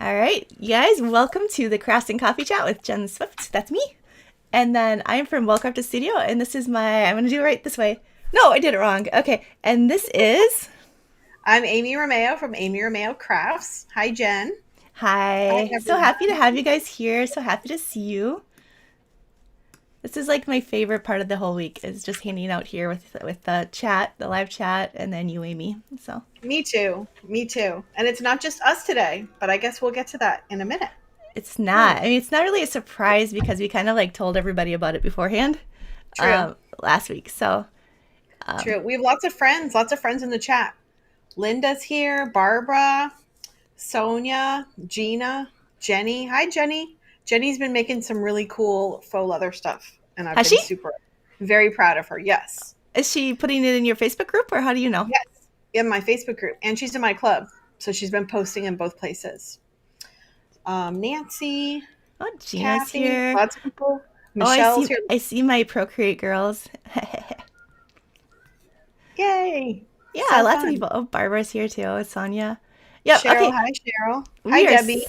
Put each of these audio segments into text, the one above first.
All right, you guys, welcome to the Crafts and Coffee Chat with Jen Swift. That's me. And then I am from Welcome to Studio, and this is I'm going to do it right this way. No, I did it wrong. Okay, and this is. I'm Amy Romeo from Amy Romeo Crafts. Hi, Jen. Hi, Hi. So everyone. happy to have you guys here. So happy to see you. This is like my favorite part of the whole week is just hanging out here with the chat, the live chat, and then you, Amy. So Me too. Me too. And it's not just us today, but I guess we'll get to that in a minute. it's not. I mean, it's not really a surprise because we kind of like told everybody about it beforehand True. last week. So True. We have lots of friends in the chat. Linda's here, Barbara, Sonia, Gina, Jenny. Hi, Jenny. Jenny's been making some really cool faux leather stuff, and I've has been she? very proud of her. Yes. Is she putting it in your Facebook group, or how do you know? Yes. In my Facebook group, and she's in my club. So she's been posting in both places. Nancy, Oh, Gina's Kathy, here. lots of people. Oh, I Michelle's see. here. I see my Procreate girls. Yay. Yeah, So lots of fun. people. Oh, Barbara's here too. Sonia. Yep. Cheryl. Okay. Hi, Cheryl. Hi, We are. Debbie.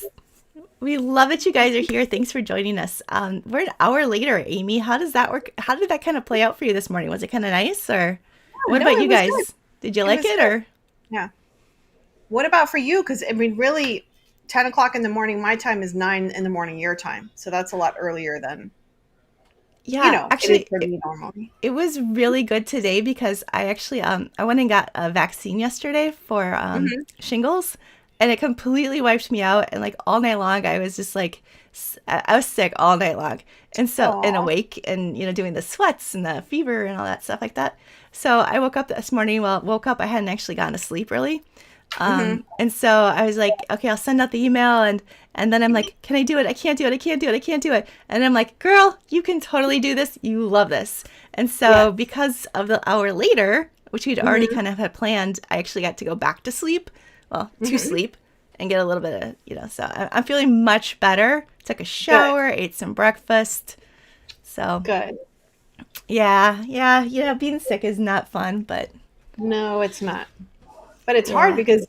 We love that you guys are here. Thanks for joining us. We're an hour later, Amy. How does that work? How did that kind of play out for you this morning? Was it kind of nice, or Oh, what no, about it you was good. guys? Did you It like was it, good. or? Yeah. What about for you? Because, I mean, really, 10 o'clock in the morning, my time is 9 in the morning, your time. So that's a lot earlier than, Yeah, it is actually, for me normally. it was really good today because I went and got a vaccine yesterday for Hmm. shingles, and it completely wiped me out. And like all night long, I was just like I was sick all night long, and Aw. awake and doing the sweats and the fever and all that stuff like that. So I woke up this morning. Well, woke up. I hadn't actually gotten to sleep really. Hmm. And so I was like, okay, I'll send out the email, and then I'm like, can I do it? I can't do it. I can't do it. I can't do it. And I'm like, girl, you can totally do this. You love this. And Yeah. so because of the hour later, which we'd already Hmm. kind of had planned, I actually got to go back to sleep, well, to Hmm. sleep and get a little bit of, so I'm feeling much better. Took a Good. shower, ate some breakfast. So Good. yeah, being sick is not fun, but No, it's not. But it's hard yeah. because,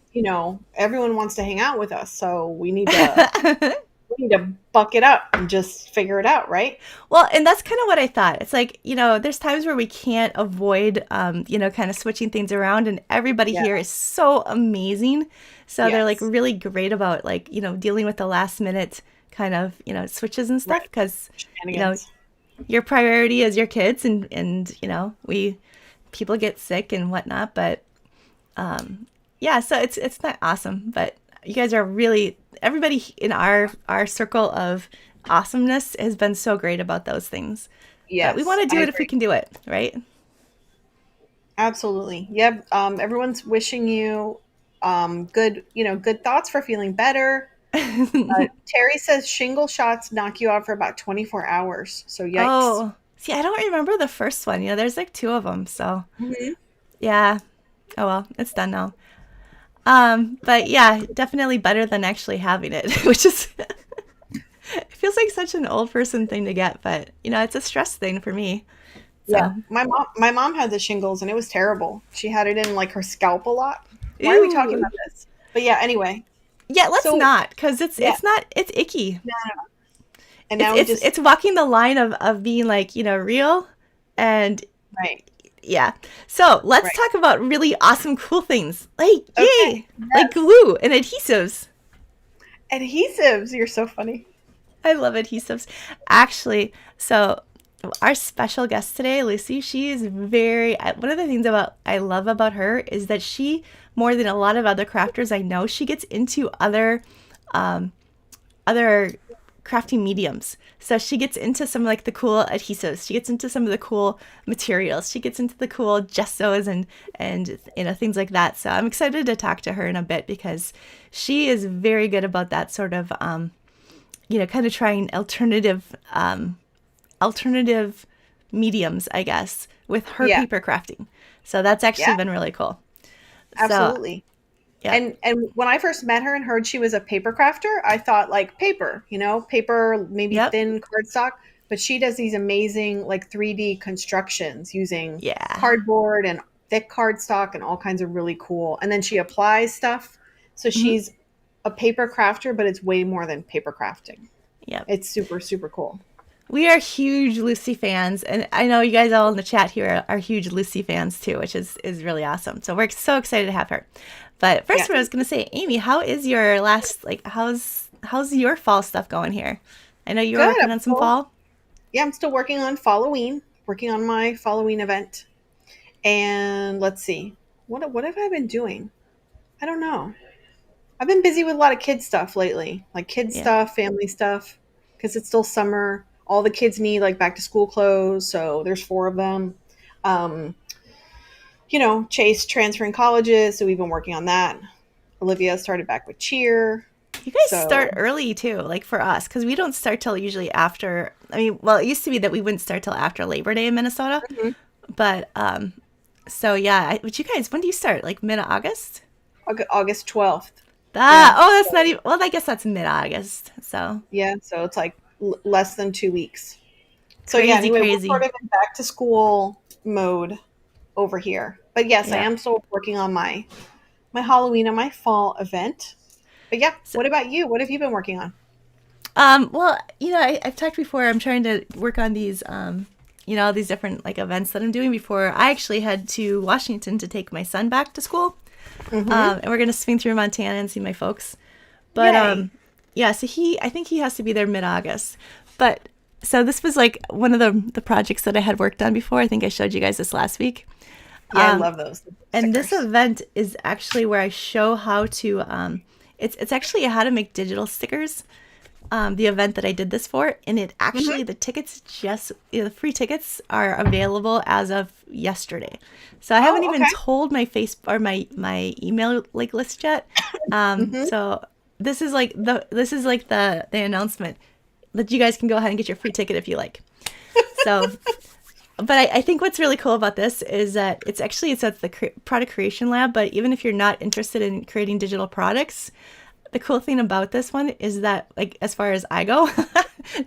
everyone wants to hang out with us. So we need to buck it up and just figure it out, right? Well, and that's kind of what I thought. It's like, there's times where we can't avoid, kind of switching things around, and everybody Yeah. here is so amazing. So they're like Yes. really great about like, dealing with the last minute kind of, switches and stuff Right. because, you know, Shenanigans. your priority is your kids and, people get sick and whatnot. But yeah, so it's not awesome, but you guys are really everybody in our circle of awesomeness has been so great about those things. But we want Yes, to do I it if we agree. can do it, right? Absolutely. Yep. Everyone's wishing you good thoughts for feeling better. Terry says shingle shots knock you out for about 24 hours. So yikes. Oh, see, I don't remember the first one. There's like two of them, so Hmm. yeah. Oh well, it's done now. But yeah, definitely better than actually having it, which is it feels like such an old person thing to get, but it's a stress thing for me. Yeah. So, My mom had the shingles and it was terrible. She had it in like her scalp a lot. Why are we talking ew. about this? But yeah, anyway. Yeah, let's So not, because yeah. it's icky. No, no, no. And It's now we it's just it's walking the line of being like, real and right. yeah. So let's Right. talk about really awesome, cool things. Like, Okay. yay! Like Yes. glue and adhesives. Adhesives. You're so funny. I love adhesives. Actually, so our special guest today, Lucy, she is one of the things about I love about her is that she, more than a lot of other crafters I know, she gets into other crafting mediums. So she gets into some like the cool adhesives. She gets into some of the cool materials. She gets into the cool gessos and things like that. So I'm excited to talk to her in a bit because she is very good about that sort of kind of trying alternative mediums, I guess, with her Yeah. paper crafting. So that's actually Yeah. been really cool. So Absolutely. yeah, And when I first met her and heard she was a paper crafter, I thought like paper, paper, maybe yep, thin cardstock, but she does these amazing like 3D constructions using yeah. cardboard and thick cardstock and all kinds of really cool. And then she applies stuff. So Hmm. she's a paper crafter, but it's way more than paper crafting. Yep. It's super, super cool. We are huge Lucy fans, and I know you guys all in the chat here are huge Lucy fans too, which is really awesome. So we're so excited to have her. But first, Yeah. what I was going to say, Amy, how is your last how's your fall stuff going here? I know you were Good. working on some fall. Yeah, I'm still working on Halloween, working on my Halloween event. And let's see, what have I been doing? I don't know. I've been busy with a lot of kid stuff lately, like kid Yeah. stuff, family stuff, because it's still summer. All the kids need like back to school clothes, so there's four of them. Um, Chase transferring colleges, so we've been working on that. Olivia started back with cheer, You guys start so early too, like for us, because we don't start till usually after. I mean, well, it used to be that we wouldn't start till after Labor Day in Minnesota, mhm. but so yeah. But you guys, when do you start? Like mid-August? August 12th. Ah, Yeah, oh, that's not even. Well, I guess that's mid-August. So yeah, so it's like less than 2 weeks. So yeah, crazy, anyway, we're crazy. sort of in back to school mode over here. But yes, I Yeah. am still working on my Halloween and my fall event. But yeah, So, what about you? What have you been working on? well, I've talked before. I'm trying to work on these, all these different like events that I'm doing before. I actually head to Washington to take my son back to school, Mm-hmm. and we're gonna swing through Montana and see my folks. But Yay. yeah, so I think he has to be there mid-August. But so this was like one of the projects that I had worked on before. I think I showed you guys this last week. Yeah, I love those And this stickers. event is actually where I show how to. It's actually how to make digital stickers. The event that I did this for, and it Mm-hmm. actually the tickets just the free tickets are available as of yesterday. So I haven't Oh, even okay. told my face or my email like list yet. Mm-hmm. So this is like the announcement that you guys can go ahead and get your free ticket if you like. So but I think what's really cool about this is that it's at the product creation lab. But even if you're not interested in creating digital products, the cool thing about this one is that, like, as far as I go,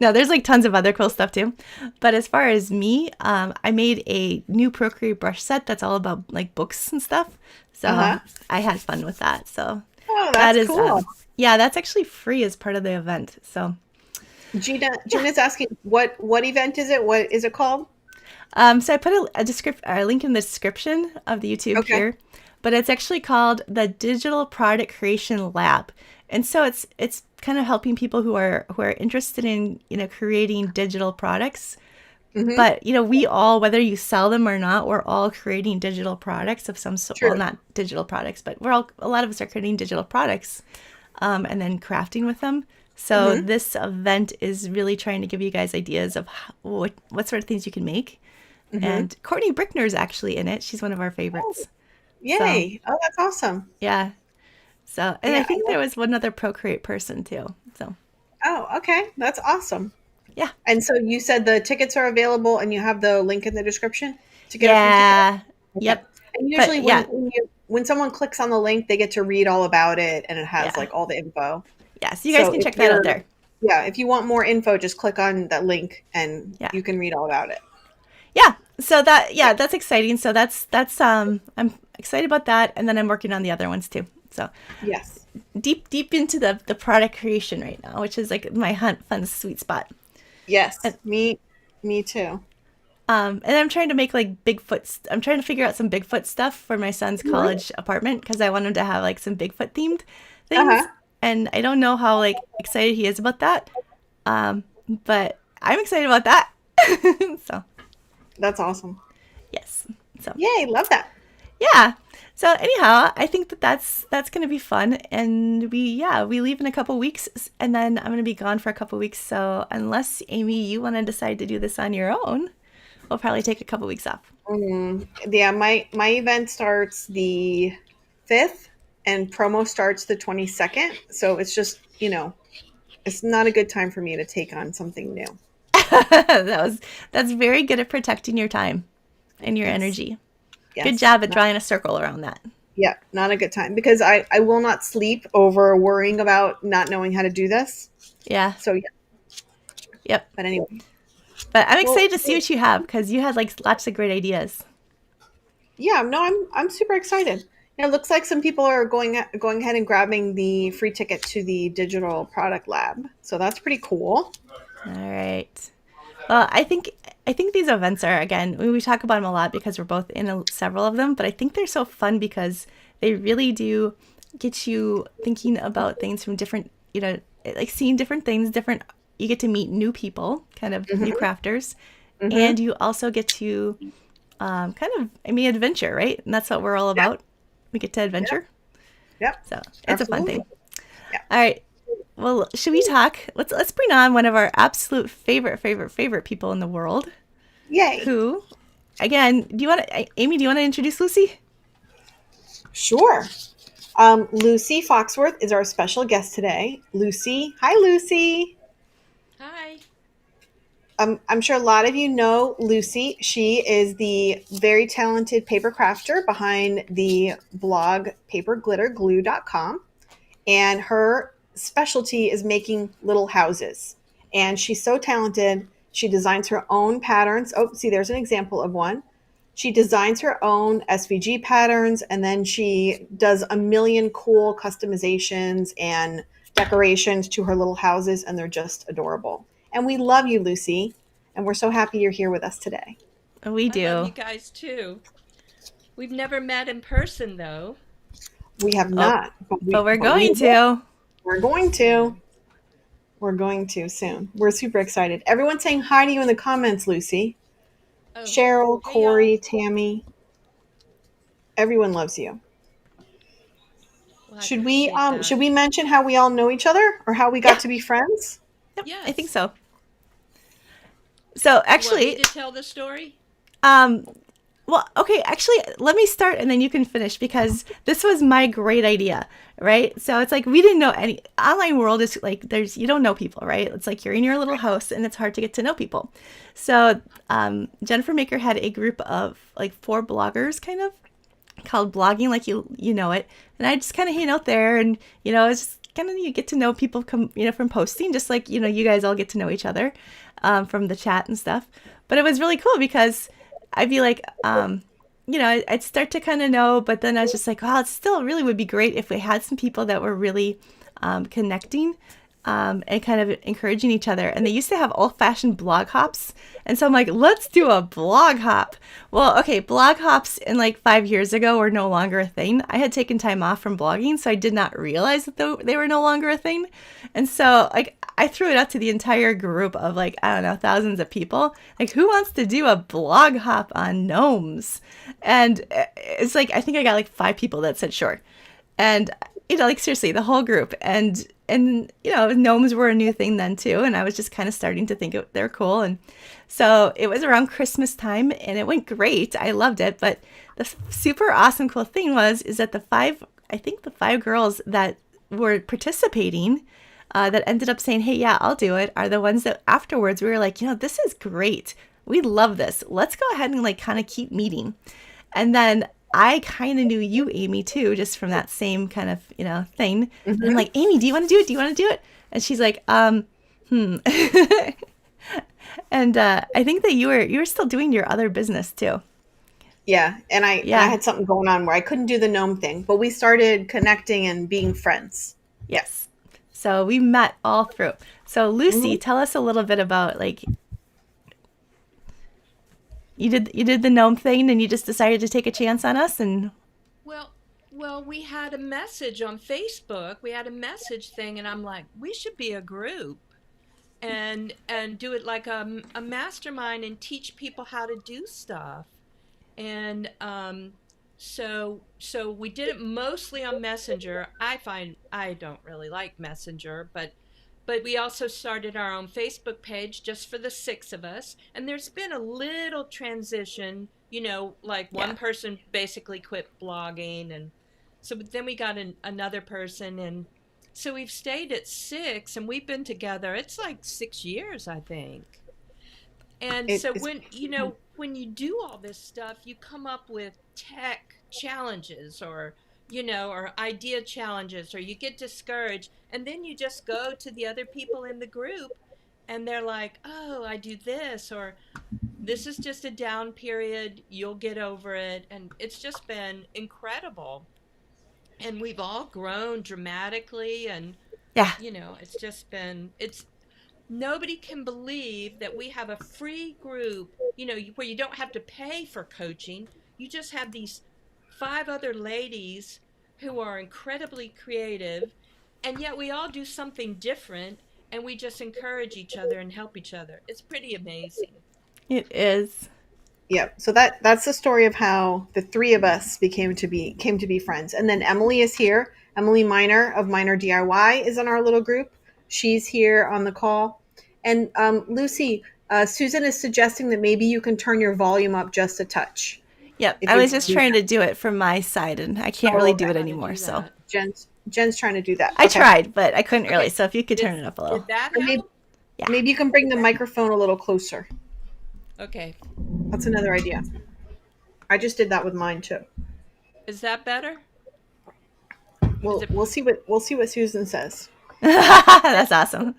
no, there's like tons of other cool stuff too. But as far as me, I made a new Procreate brush set that's all about like books and stuff. So Uh-huh. I had fun with that. So Oh, that that's is, cool. yeah, that's actually free as part of the event. So yeah. Gina's asking what event is it? What is it called? So I put a link in the description of the YouTube Okay. here, but it's actually called the Digital Product Creation Lab, and so it's kind of helping people who are interested in creating digital products. Mm-hmm. But we all, whether you sell them or not, we're all creating digital products of some sort. Well, True. not digital products, but a lot of us are creating digital products, and then crafting with them. So Mm-hmm. this event is really trying to give you guys ideas of what sort of things you can make. Mm-hmm. And Courtney Brickner is actually in it. She's one of our Oh, favorites. So yay. Oh, that's awesome. yeah. So and I Yeah, I think love. there was one other Procreate person too. So Oh, okay. That's awesome. yeah. And so you said the tickets are available and you have the link in the description to get a free ticket? Yeah. Okay. Yep. And usually But yeah. when someone clicks on the link, they get to read all about it and it has Yeah. like all the info. Yeah. So you guys So can check that out there. if you want more info, just click on that link and Yeah. you can read all about it. Yeah. So that's exciting. So that's I'm excited about that, and then I'm working on the other ones too. So Yes. deep into the product creation right now, which is like my fun sweet spot. Yes. And Me too. and I'm trying to make like Bigfoot. I'm trying to figure out some Bigfoot stuff for my son's Mhm. college apartment because I want him to have like some Bigfoot themed Uh-huh. things. And I don't know how like excited he is about that. But I'm excited about that. So That's awesome. yes. So Yay, love that. yeah. So anyhow, I think that's gonna be fun, and we leave in a couple weeks, and then I'm gonna be gone for a couple weeks. So unless Amy, you want to decide to do this on your own, we'll probably take a couple weeks off. Yeah, my event starts the 5th and promo starts the 22nd. So it's just, it's not a good time for me to take on something new. That's very good at protecting your time and your Yes. energy. Good Yes. job at drawing a circle around that. Yeah, not a good time because I will not sleep over worrying about not knowing how to do this. Yeah. So yeah, Yep. but anyway. But I'm Well, excited to see what you have because you had like lots of great ideas. yeah, no, I'm super excited. It looks like some people are going ahead and grabbing the free ticket to the digital product lab. So that's pretty cool. All right. Well, I think these events are, again, we talk about them a lot because we're both in several of them, but I think they're so fun because they really do get you thinking about things from different, like seeing different things, different. You get to meet new people, kind of new crafters, Mm-hmm. and you also get to kind of, I mean, adventure, right? And that's what we're all Yep. about. We get to Yep. adventure, Yep. so it's a fun Absolutely. thing. Yeah. All right. Well, should we talk? Let's bring on one of our absolute favorite people in the world. Yay. Who, again, do you want to, Amy? Do you want to introduce Lucy? Sure. Lucy Foxworth is our special guest today. Lucy. Hi, Lucy. Hi. I'm sure a lot of you know Lucy. She is the very talented paper crafter behind the blog paperglitterglue.com. And her specialty is making little houses. And she's so talented. She designs her own patterns. Oh, see, there's an example of one. She designs her own SVG patterns, and then she does a million cool customizations and decorations to her little houses, and they're just adorable. And we love you, Lucy, and we're so happy you're here with us today. We I love you do. guys too. We've never met in person though. We have Oh, not, but but we're we going will. to. We're going to. We're going to soon. We're super excited. Everyone's saying hi to you in the comments, Lucy. Oh, Cheryl, hey y'all. Corey, Tammy, everyone loves you. Well, I appreciate that. Should we mention how we all know each other or how we got Yeah. to be friends? Yep. I think Yes. so. So You want me actually, to tell the story? um, well, okay, actually, let me start and then you can finish because this was my great idea, right? So it's like we didn't know any online world is like you don't know people, right? It's like you're in your little house and it's hard to get to know people. So Jennifer Maker had a group of like four bloggers, kind of called blogging like you know it, and I just kind of hang out there, and it's just kind of you get to know people from posting, just like you guys all get to know each other from the chat and stuff. But it was really cool because I'd be like, I'd start to kind of know, but then I was just like, oh, it still really would be great if we had some people that were really connecting and kind of encouraging each other. And they used to have old-fashioned blog hops, and so I'm like, let's do a blog hop. Well, okay, blog hops in like 5 years ago were no longer a thing. I had taken time off from blogging, so I did not realize that they were no longer a thing. And so like I threw it out to the entire group of like, I don't know, thousands of people. Like, who wants to do a blog hop on gnomes? And it's like, I think I got like 5 people that said sure. And like seriously, the whole group. And gnomes were a new thing then too, and I was just kind of starting to think they're cool. And so it was around Christmas time, and it went great. I loved it. But the super awesome cool thing is that the five girls that were participating, that ended up saying, "Hey, yeah, I'll do it," are the ones that afterwards we were like, this is great. We love this. Let's go ahead and like kind of keep meeting. And then I kind of knew you, Amy, too, just from that same kind of, thing. And I'm Mm-hmm. like, Amy, do you want to do it? Do you want to do it? And she's like, and I think that you were still doing your other business too. Yeah, and I Yeah. had something going on where I couldn't do the gnome thing, but we started connecting and being friends. Yeah. Yes. So we met all through. So Lucy, Hmm. tell us a little bit about like you did the gnome thing and you just decided to take a chance on us and Well, well, we had a message on Facebook. We had a message thing, and I'm like, we should be a group and do it like a mastermind and teach people how to do stuff. And so we did it mostly on Messenger. I find I don't really like Messenger, but we also started our own Facebook page just for the six of us. And there's been a little transition, like yeah. one person basically quit blogging, and so then we got another person, and so we've stayed at six, and we've been together. It's like 6 years, I think. And It so is. when you do all this stuff, you come up with tech challenges, or idea challenges, or you get discouraged, and then you just go to the other people in the group, and they're like, "Oh, I do this," or "This is just a down period, you'll get over it." And it's just been incredible. and we've all grown dramatically, and Yeah. it's just been, it's nobody can believe that we have a free group, where you don't have to pay for coaching. You just have these 5 other ladies who are incredibly creative, and yet we all do something different, and we just encourage each other and help each other. It's pretty amazing. It is. Yeah, so that's the story of how the three of us came to be friends. And then Emily is here. Emily Miner of Miner DIY is in our little group. She's here on the call. And Lucy, Susan is suggesting that maybe you can turn your volume up just a touch. Yep. If I you was can just do trying that. to do it from my side, and I can't Oh, really okay. do it How to anymore. do So that. Jen's trying to do that. I Okay. tried, but I couldn't really. Okay. So if you could turn Did, it up a little. did that Or maybe, help? Yeah. maybe you can bring the microphone a little closer. Okay. That's another idea. I just did that with mine too. Is that better? We'll see what Susan says. That's awesome.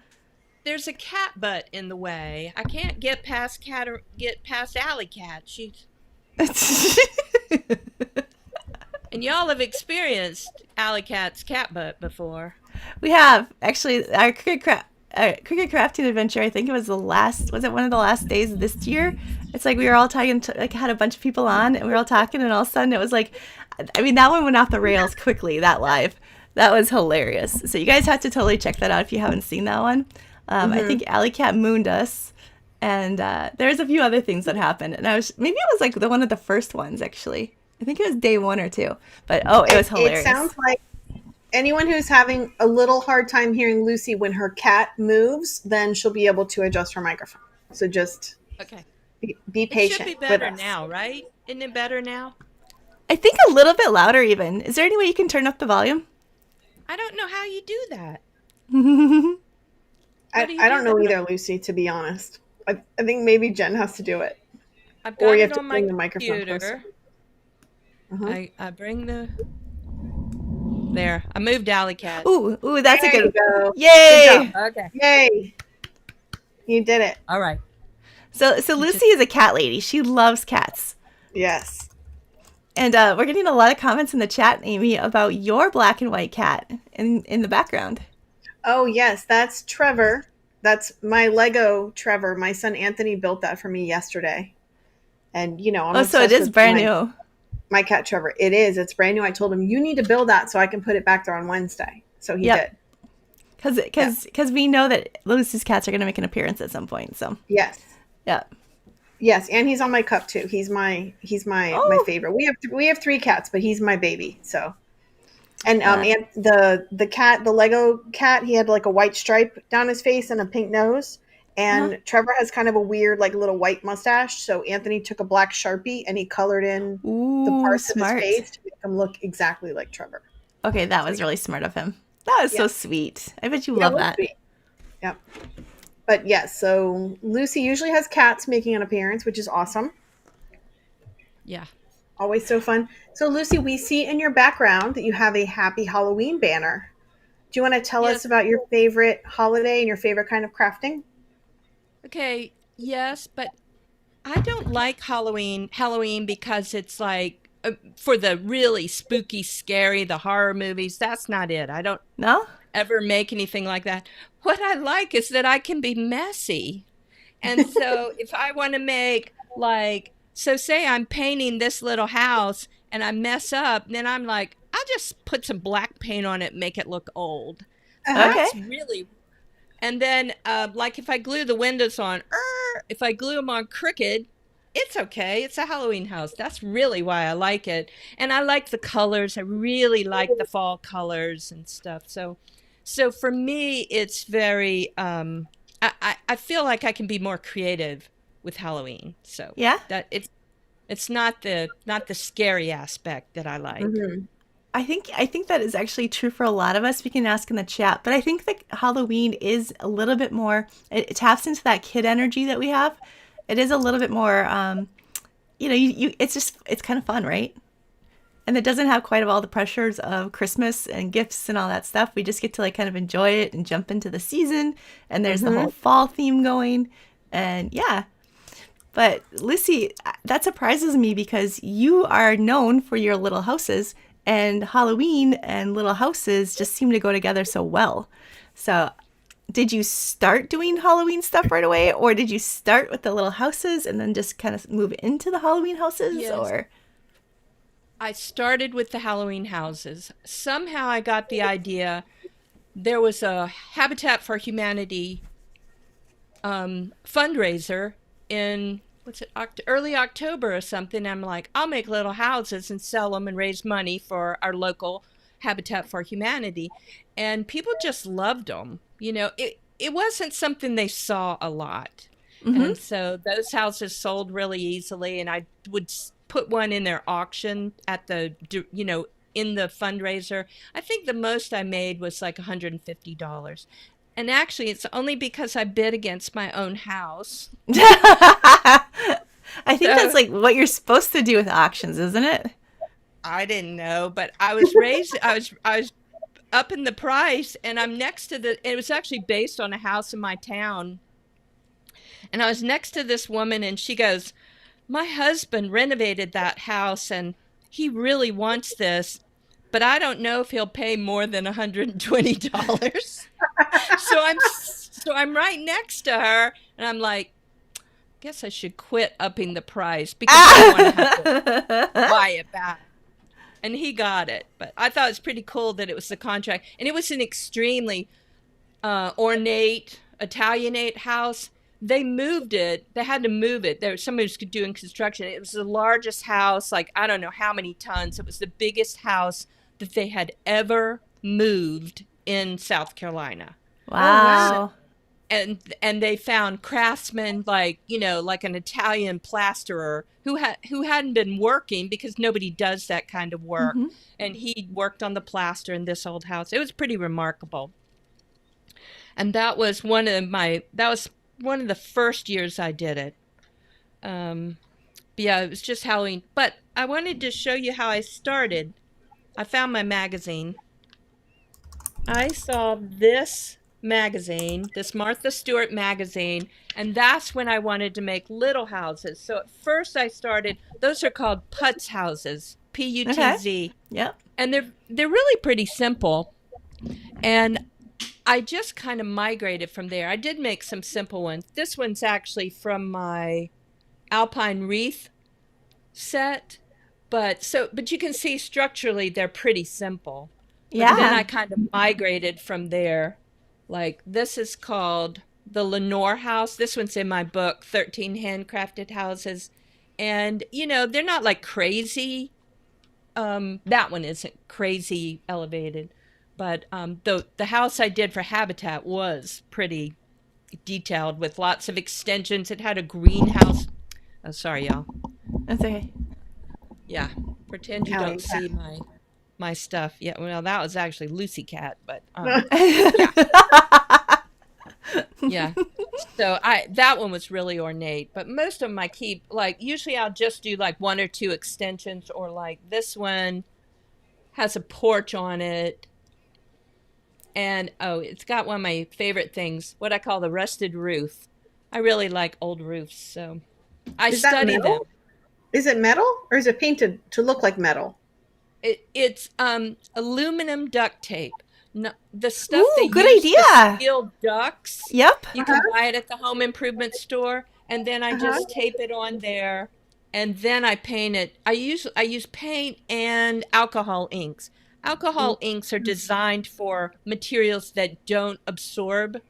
There's a cat butt in the way. I can't get past Alley Cat. She's And y'all have experienced Alley Cat's cat butt before. We have actually our cricket crafting adventure. I think it was was it one of the last days of this year? It's like we were all talking to, like, had a bunch of people on, and we were all talking, and all of a sudden it was like, I mean, that one went off the rails quickly. That live, that was hilarious. So you guys have to totally check that out if you haven't seen that one. I think Alley Cat mooned us, and there's a few other things that happened, and maybe it was like one of the first ones actually. I think it was day 1 or 2, but it was hilarious. It sounds like anyone who's having a little hard time hearing Lucy when her cat moves, then she'll be able to adjust her microphone. So just Okay. be It patient should be with better us. now, right? Isn't it better now? I think a little bit louder even. Is there any way you can turn up the volume? I don't know how you do that. I don't know either, Lucy, to be honest. I think maybe Jen has to do it. I've Or got you have it to on my bring the microphone computer. Uh-huh. I bring the... There. I moved Alley Cat. Ooh, that's There a you good. go. Yay! Okay. Yay! You did it. All right. So Lucy is a cat lady. She loves cats. Yes. And we're getting a lot of comments in the chat, Amy, about your black and white cat in the background. Oh, yes. That's Trevor. That's my Lego Trevor. My son Anthony built that for me yesterday. And, I'm So it obsessed is with brand new. My cat Trevor. It is. It's brand new. I told him, you need to build that so I can put it back there on Wednesday. So he did. Because we know that Lucy's cats are going to make an appearance at some point. So Yes. yeah. Yes, and he's on my cup too. He's my my favorite. We have 3 cats, but he's my baby. So, and the cat, the Lego cat, he had like a white stripe down his face and a pink nose. And Trevor has kind of a weird like little white mustache. So Anthony took a black Sharpie and he colored in the parts of his face to make him look exactly like Trevor. Okay, that was really smart of him. That was so sweet. I bet you love that. Sweet. Yep. But yes, so Lucy usually has cats making an appearance, which is awesome. Yeah. Always so fun. So Lucy, we see in your background that you have a Happy Halloween banner. Do you want to tell us about your favorite holiday and your favorite kind of crafting? Okay, yes, but I don't like Halloween because it's like for the really spooky, scary, the horror movies. That's not it. I don't ever make anything like that. What I like is that I can be messy. And so if I want to make say I'm painting this little house and I mess up, then I'm like, I'll just put some black paint on it and make it look old. That's really... And then, if I glue the windows on, if I glue them on crooked, it's okay. It's a Halloween house. That's really why I like it. And I like the colors. I really like the fall colors and stuff. So for me, it's very, I feel like I can be more creative with Halloween. So that it's not the scary aspect that I like. Mm-hmm. I think that is actually true for a lot of us. We can ask in the chat, but I think that Halloween is a little bit more. It taps into that kid energy that we have. It is a little bit more. It's kind of fun, right? And it doesn't have quite all the pressures of Christmas and gifts and all that stuff. We just get to kind of enjoy it and jump into the season. And there's the whole fall theme going, and yeah. But Lucy, that surprises me because you are known for your little houses. and Halloween and little houses just seem to go together so well. So did you start doing Halloween stuff right away, or did you start with the little houses and then just kind of move into the Halloween houses? Yes. Or I started with the Halloween houses. Somehow I got the idea. There was a Habitat for Humanity fundraiser in early October or something. I'm like, I'll make little houses and sell them and raise money for our local Habitat for Humanity, and people just loved them. It wasn't something they saw a lot, and so those houses sold really easily. And I would put one in their auction at the in the fundraiser. I think the most I made was like $150. And actually, it's only because I bid against my own house. I think that's like what you're supposed to do with auctions, isn't it? I didn't know, but I was raised. I was up in the price, and I'm next to it was actually based on a house in my town. And I was next to this woman, and she goes, "My husband renovated that house, and he really wants this, but I don't know if he'll pay more than $120. So I'm right next to her, and I'm like, guess I should quit upping the price because I don't want to have to buy it back. And he got it, but I thought it was pretty cool that it was the contract, and it was an extremely ornate Italianate house. They moved it. They had to move it. There was somebody who was doing construction. It was the largest house, like I don't know how many tons. It was the biggest house that they had ever moved in South Carolina. Wow. And they found craftsmen like an Italian plasterer who hadn't been working because nobody does that kind of work. And he worked on the plaster in this old house. It was pretty remarkable. And that was one of the first years I did it. Yeah, it was just Halloween. But I wanted to show you how I started. I found my magazine. I saw this magazine, this Martha Stewart magazine, and that's when I wanted to make little houses. So at first I started, those are called Putz houses, Putz. Okay. Yep. And they're really pretty simple. And I just kind of migrated from there. I did make some simple ones. This one's actually from my Alpine Wreath set, but you can see structurally they're pretty simple. Yeah. But then I kind of migrated from there. Like this is called the Lenore House. This one's in my book, 13 Handcrafted Houses. And, they're not like crazy. That one isn't crazy elevated. But the house I did for Habitat was pretty detailed with lots of extensions. It had a greenhouse. Oh, sorry, y'all. That's okay. Yeah. Pretend you don't see my stuff. Yeah, well, that was actually Lucy Cat, but yeah. So that one was really ornate, but most of them I keep, like, usually I'll just do like one or two extensions, or like this one has a porch on it. And it's got one of my favorite things, what I call the rusted roof. I really like old roofs, so I study them. Is it metal, or is it painted to look like metal? It's aluminum duct tape. No, the stuff they good use idea. to seal ducts. Yep. You can buy it at the home improvement store, and then I just tape it on there, and then I paint it. I use paint and alcohol inks. Alcohol inks are designed for materials that don't absorb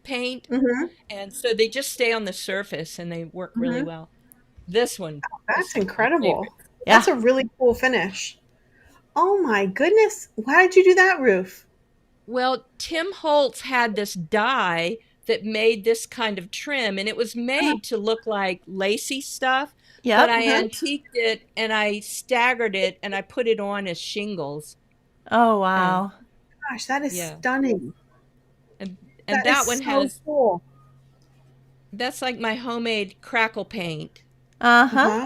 paint, and so they just stay on the surface and they work really well. This one, that's incredible. Yeah. That's a really cool finish. Oh my goodness. Why did you do that roof? Well, Tim Holtz had this die that made this kind of trim, and it was made to look like lacy stuff. Yep. But I antiqued it and I staggered it and I put it on as shingles. Oh, wow. Gosh, that is stunning. And that one has cool. That's like my homemade crackle paint. Homemade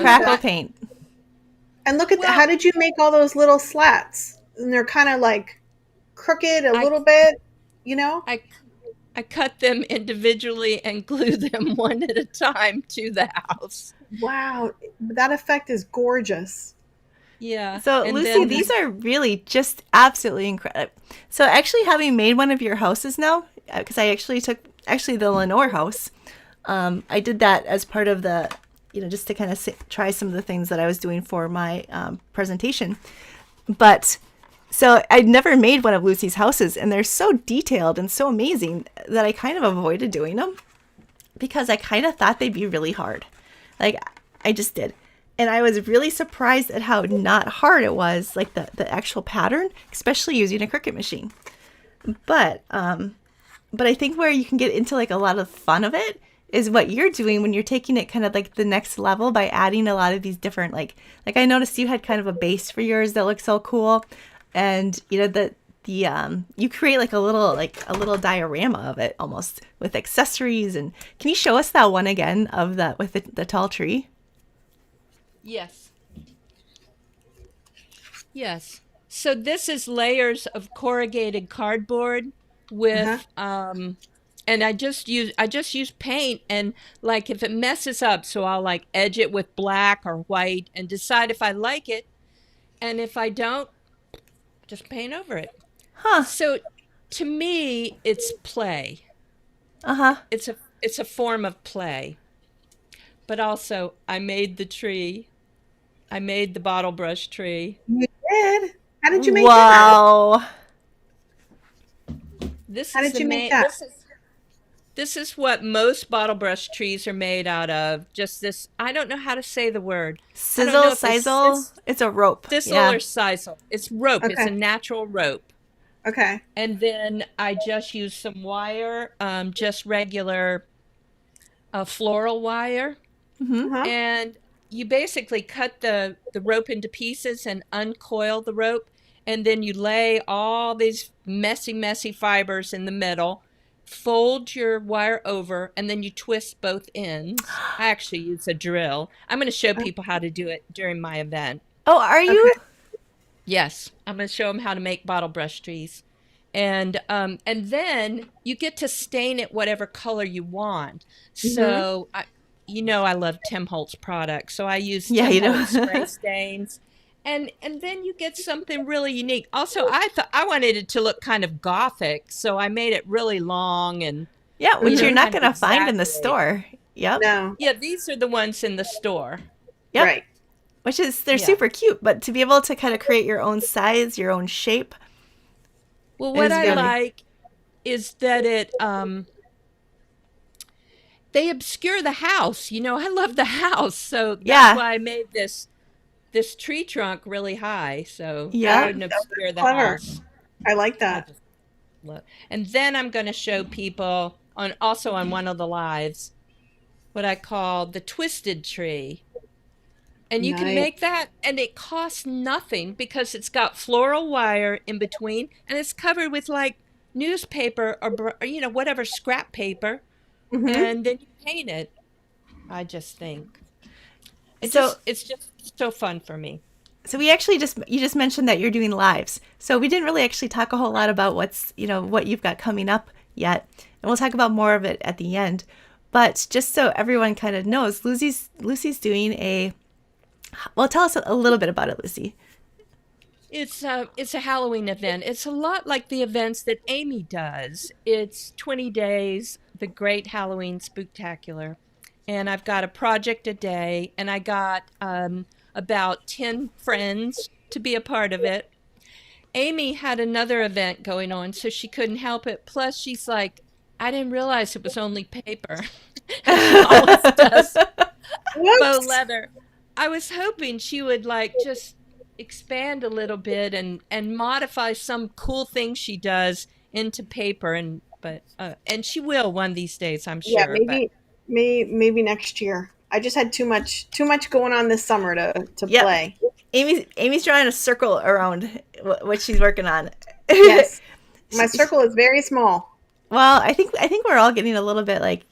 crackle paint. And look at how did you make all those little slats? And they're kind of like crooked a little bit, I cut them individually and glue them one at a time to the house. Wow, that effect is gorgeous. Yeah. So, And Lucy, then these are really just absolutely incredible. So, actually, having made one of your houses now, because I actually took the Lenore house, I did that as part of the, just to kind of try some of the things that I was doing for my presentation. But so I'd never made one of Lucy's houses, and they're so detailed and so amazing that I kind of avoided doing them because I kind of thought they'd be really hard. Like, I just did. And I was really surprised at how not hard it was, like the actual pattern, especially using a Cricut machine. But I think where you can get into like a lot of fun of it is what you're doing when you're taking it kind of like the next level by adding a lot of these different like I noticed you had kind of a base for yours that looks so cool, and the you create like a little diorama of it almost with accessories. And can you show us that one again of that with the tall tree? yes. Yes. So this is layers of corrugated cardboard Uh-huh. with and I just use paint, and like if it messes up, so I'll like edge it with black or white and decide if I like it, and if I don't, just paint over it. Huh. So to me, it's play. Uh-huh. It's a form of play. But also I made the tree. I made the bottle brush tree. You did. How did you make that? Wow. This How is did the you make main that? this is what most bottle brush trees are made out of. Just this, I don't know how to say the word. I don't Sizzle, know if it's sisal. It's a rope. thistle Yeah. or sisal. It's rope. It's a Okay. natural rope. Okay. And then I just use some wire, just regular floral wire. Mm-hmm. Uh-huh. And you basically cut the rope into pieces and uncoil the rope. And then you lay all these messy fibers in the middle, fold your wire over, and then you twist both ends. I actually use a drill. I'm going to show people how to do it during my event. Oh, are you? Okay. Yes, I'm going to show them how to make bottle brush trees. And then you get to stain it whatever color you want. Mm-hmm. So I love Tim Holtz products, so I use Yeah, Tim you Holtz spray know. stains, and then you get something really unique. Also, I thought I wanted it to look kind of gothic, so I made it really long and Yeah, which you're not kind of gonna find in the exaggerated. store. Yep. No. Yeah, these are the ones in the store. Yep. Right. Which is they're Yeah. super cute, but to be able to kind of create your own size, your own shape Well, what is I really like is that they obscure the house. I love the house, so that's yeah. why I made this tree trunk really high, so it Yep. wouldn't That's obscure the clever. house. I like I that. just love. And then I'm going to show people on one of the lives what I call the twisted tree. And you can Nice. make that, and it costs nothing because it's got floral wire in between, and it's covered with like newspaper or whatever scrap paper, Mm-hmm. and then you paint it. I just think So it's just so fun for me. we actually you just mentioned that you're doing lives. So we didn't really actually talk a whole lot about what you've got coming up yet. And we'll talk about more of it at the end. But just so everyone kind of knows, Lucy's doing well, tell us a little bit about it, Lucy. It's a Halloween event. It's a lot like the events that Amy does. It's 20 days, the Great Halloween Spooktacular, and I've got a project a day, and I got about 10 friends to be a part of it. Amy had another event going on, so she couldn't help it. Plus, she's like, I didn't realize it was only paper, and she always does faux Whoops. leather. I was hoping she would like just expand a little bit and modify some cool thing she does into paper, and she will one of these days, I'm Yeah, sure. But maybe next year. I just had too much going on this summer to Yep. play. Amy's drawing a circle around what she's working on. Yes. My She- circle is very small. well, I think we're all getting a little bit like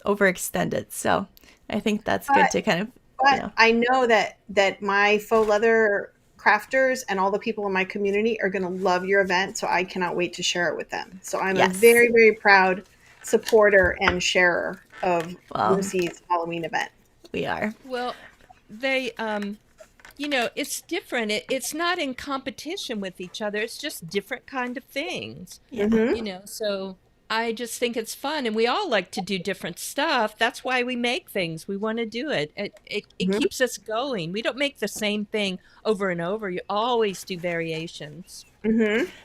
overextended. So I think that's good But to kind of but I know that my faux leather crafters and all the people in my community are going to love your event, so I cannot wait to share it with them. So I'm a yes. very, very proud supporter and sharer of Well, Lucy's Halloween event. we are. well, they it's different. It's not in competition with each other. It's just different kind of things. Yeah. So I just think it's fun, and we all like to do different stuff. That's why we make things. We want to do it. It keeps us going. We don't make the same thing over and over. You always do variations.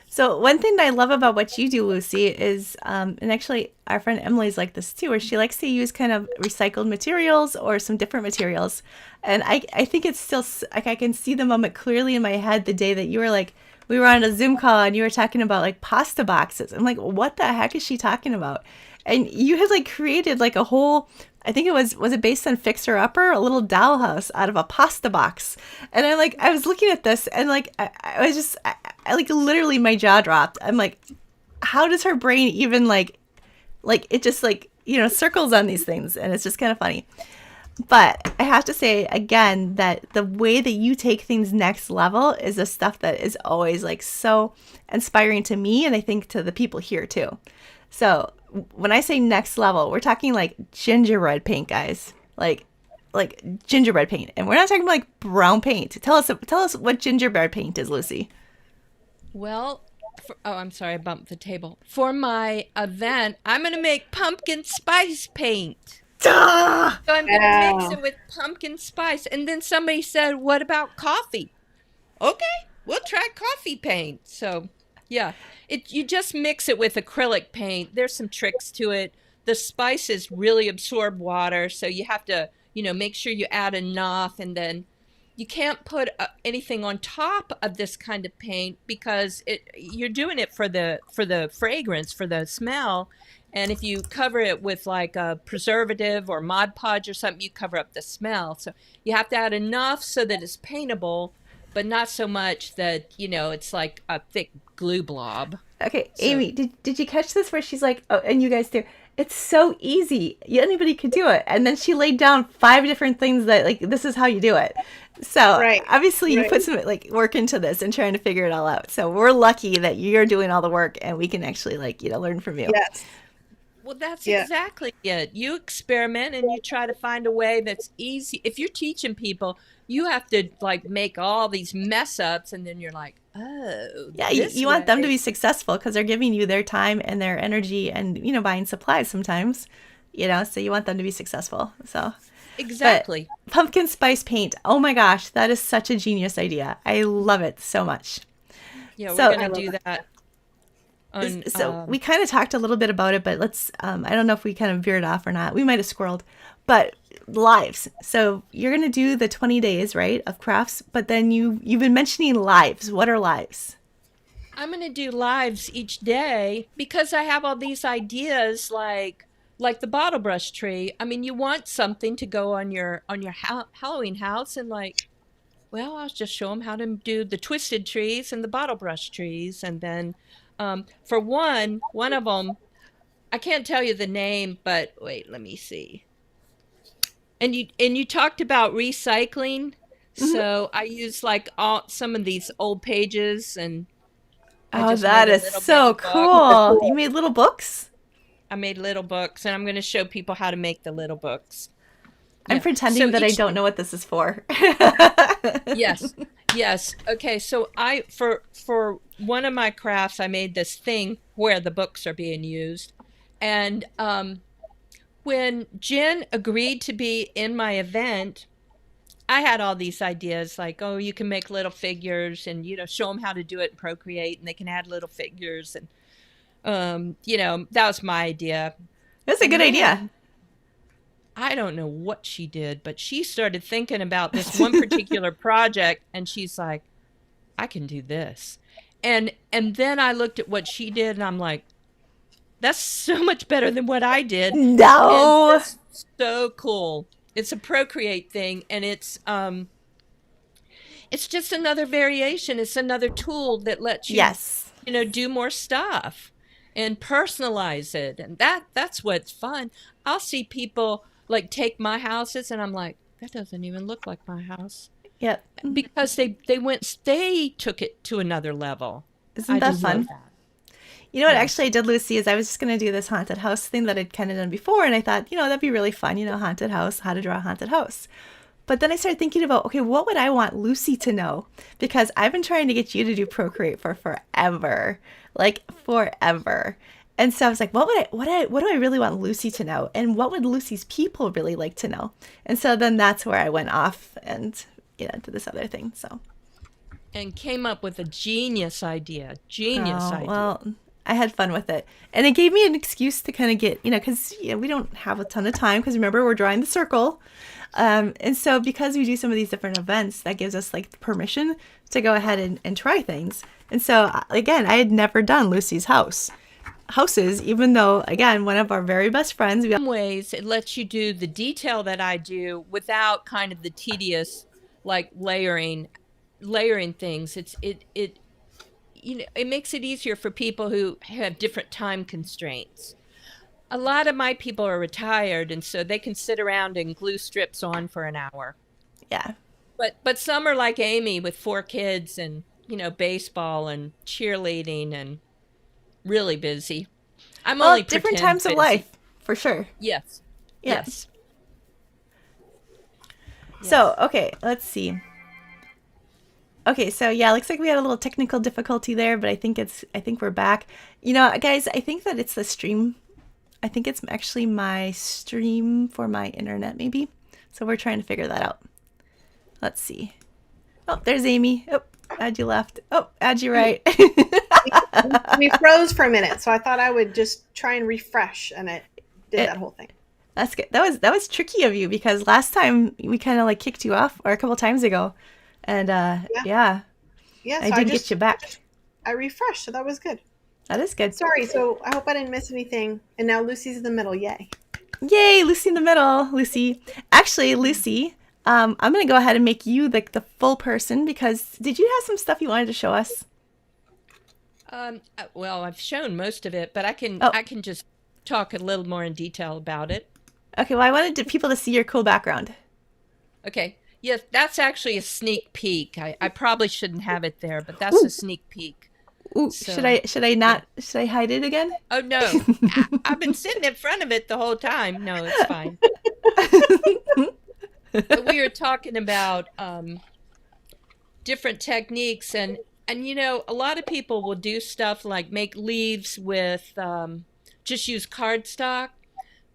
So one thing that I love about what you do, Lucy, is, and actually our friend Emily's like this too, where she likes to use kind of recycled materials or some different materials. And I think it's still, like, I can see the moment clearly in my head the day that you were like, we were on a Zoom call and you were talking about like pasta boxes. I'm like, what the heck is she talking about? And you had like created like a whole, I think it was it based on Fixer Upper, a little dollhouse out of a pasta box. And I was looking at this and like, I was just, I like literally my jaw dropped. I'm like, how does her brain even like it just like, circles on these things. And it's just kind of funny. But I have to say again that the way that you take things next level is the stuff that is always like so inspiring to me. And I think to the people here too. So when I say next level, we're talking like gingerbread paint, guys, like gingerbread paint. And we're not talking about like brown paint. Tell us what gingerbread paint is, Lucy. Well, I'm sorry, I bumped the table. For my event, I'm going to make pumpkin spice paint. Duh! So I'm going to mix it with pumpkin spice. And then somebody said, what about coffee? Okay, we'll try coffee paint. So, yeah, you just mix it with acrylic paint. There's some tricks to it. The spices really absorb water, so you have to, make sure you add enough. And then you can't put anything on top of this kind of paint because you're doing it for the fragrance, for the smell. And if you cover it with like a preservative or Mod Podge or something, you cover up the smell. So you have to add enough so that it's paintable, but not so much that, it's like a thick glue blob. Okay, so, Amy, did you catch this where she's like, oh, and you guys too, it's so easy. Anybody could do it. And then she laid down 5 different things that like, this is how you do it. So obviously you put some like work into this and trying to figure it all out. So we're lucky that you're doing all the work and we can actually like, learn from you. Yes. Well, that's exactly it. You experiment and you try to find a way that's easy. If you're teaching people, you have to like make all these mess ups and then you're like, oh. Yeah, you want them to be successful because they're giving you their time and their energy and, buying supplies sometimes, so you want them to be successful. So exactly. But pumpkin spice paint. Oh my gosh, that is such a genius idea. I love it so much. Yeah, we're going to do that. So we kind of talked a little bit about it, but let's, I don't know if we kind of veered off or not. We might have squirreled, but lives. So you're going to do the 20 days, right, of crafts, but then you've been mentioning lives. What are lives? I'm going to do lives each day because I have all these ideas like the bottle brush tree. I mean, you want something to go on your Halloween house and like, well, I'll just show them how to do the twisted trees and the bottle brush trees. And then for one of them, I can't tell you the name, but wait, let me see. And you talked about recycling, so I use like some of these old pages, and that is so cool. You made little books? I made little books, and I'm going to show people how to make the little books. I'm pretending that I don't know what this is for. Yes. Okay, so for one of my crafts, I made this thing where the books are being used, and when Jen agreed to be in my event, I had all these ideas like, oh, you can make little figures and, show them how to do it in Procreate and they can add little figures. And, that was my idea. That's a good idea. I don't know what she did, but she started thinking about this one particular project and she's like, I can do this. And then I looked at what she did and I'm like, that's so much better than what I did. No. And it's so cool. It's a Procreate thing, and it's just another variation. It's another tool that lets you, do more stuff and personalize it. And that's what's fun. I'll see people like take my houses, and I'm like, that doesn't even look like my house. Yep. Because they took it to another level. Isn't that fun? You know what actually I did, Lucy, is I was just going to do this haunted house thing that I'd kind of done before. And I thought, that'd be really fun, haunted house, how to draw a haunted house. But then I started thinking about, okay, what would I want Lucy to know? Because I've been trying to get you to do Procreate for forever, like forever. And so I was like, what do I really want Lucy to know? And what would Lucy's people really like to know? And so then that's where I went off and, did this other thing. So. And came up with a genius idea. Idea. Well, I had fun with it. And it gave me an excuse to kind of get, because we don't have a ton of time, because remember, we're drawing the circle. And so because we do some of these different events, that gives us like permission to go ahead and try things. And so, again, I had never done Lucy's houses, even though, again, one of our very best friends. In some ways, it lets you do the detail that I do without kind of the tedious, like layering things. It makes it easier for people who have different time constraints. A lot of my people are retired, and so they can sit around and glue strips on for an hour. Yeah. But some are like Amy with 4 kids and, baseball and cheerleading and really busy. I'm only different times busy. of life, for sure. Yes. Yeah. Yes. So, okay, let's see. Okay, so yeah, looks like we had a little technical difficulty there, but I think we're back. Guys, I think that it's the stream. I think it's actually my stream for my internet, maybe. So we're trying to figure that out. Let's see. Oh, there's Amy. Oh, Ad, you left. Oh, Ad, you right. We froze for a minute, so I thought I would just try and refresh, and it did that whole thing. That's good. That was tricky of you, because last time we kind of like kicked you off, or a couple times ago, and yeah, so I didn't get you back. I refreshed, so that was good. That is good. Sorry, so I hope I didn't miss anything. And now Lucy's in the middle. Yay. Yay, Lucy in the middle. Lucy. Actually, Lucy, I'm going to go ahead and make you like the full person, because did you have some stuff you wanted to show us? Well, I've shown most of it, but I can just talk a little more in detail about it. Okay, well, I wanted people to see your cool background. Okay. Yes, that's actually a sneak peek. I probably shouldn't have it there, but that's a sneak peek. Ooh, so, should I hide it again? Oh, no. I've been sitting in front of it the whole time. No, it's fine. But we were talking about different techniques, and a lot of people will do stuff like make leaves with just use cardstock.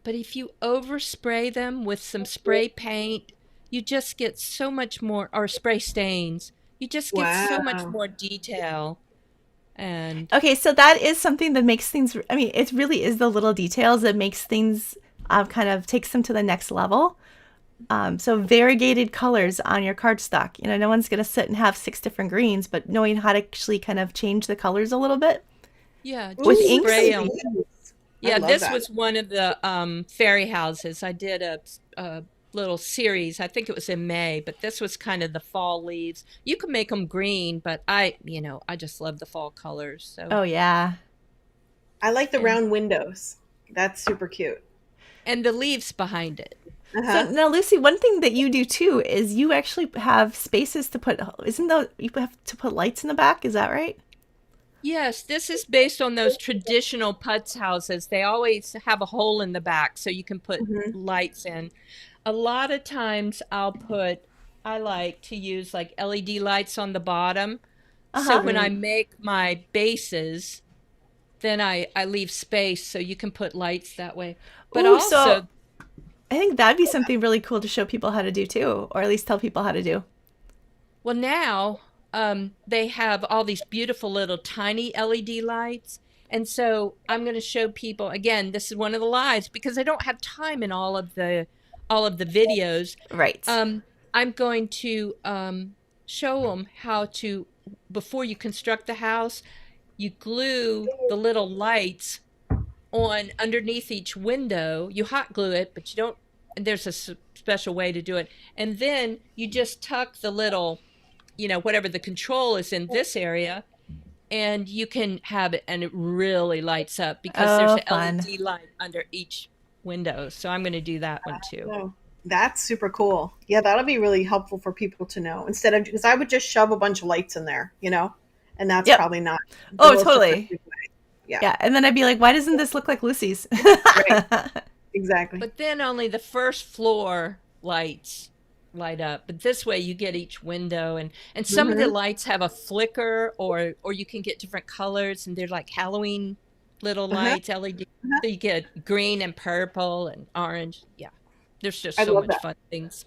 But if you overspray them with some spray paint, you just get so much more, or spray stains. You just get so much more detail. And okay, so that is something that makes things, it really is the little details that makes things kind of takes them to the next level. So variegated colors on your cardstock. No one's going to sit and have 6 different greens, but knowing how to actually kind of change the colors a little bit. Yeah, with inks. Yeah, this was one of the fairy houses. I did a little series. I think it was in May, but this was kind of the fall leaves. You can make them green, but I just love the fall colors. So. Oh yeah. I like the round windows. That's super cute. And the leaves behind it. So now, Lucy, one thing that you do too is you actually have spaces to put. You have to put lights in the back? Is that right? Yes, this is based on those traditional putz houses. They always have a hole in the back so you can put lights in. A lot of times I like to use like LED lights on the bottom. So when I make my bases, then I leave space so you can put lights that way. But also, I think that'd be something really cool to show people how to do too, or at least tell people how to do. Well, now they have all these beautiful little tiny LED lights. And so I'm going to show people, again, this is one of the lies, because I don't have time in all of the videos. Right. I'm going to show them how to, before you construct the house, you glue the little lights on underneath each window. You hot glue it, but you don't, and there's a special way to do it. And then you just tuck the little, whatever the control is in this area, and you can have it, and it really lights up because there's an LED light under each window. So I'm going to do that one too. Oh, that's super cool. Yeah, that'll be really helpful for people to know, instead of, because I would just shove a bunch of lights in there, and that's probably not. Oh, totally. Yeah. And then I'd be like, why doesn't this look like Lucy's? Right. Exactly. But then only the first floor lights light up. But this way you get each window, and some of the Mm-hmm. lights have a flicker, or you can get different colors, and they're like Halloween little Uh-huh. lights, LED. Uh-huh. So you get green and purple and orange. Yeah. There's just I so love much that. fun things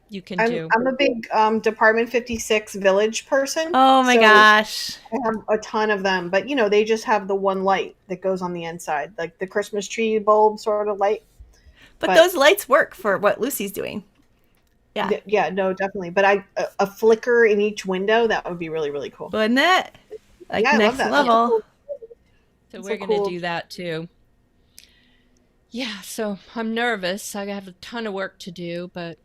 you can I'm do. I'm a big Department 56 Village person, Oh my so gosh. I have a ton of them. But they just have the one light that goes on the inside, like the Christmas tree bulb sort of light. But But those lights work for what Lucy's doing. Yeah. yeah, no, definitely. But a flicker in each window, that would be really, really cool. Wouldn't it? Like Yeah, I love next that. That's Yeah. a level. cool. So That's a we're going to cool. do that too. Yeah. So I'm nervous. I have a ton of work to do, but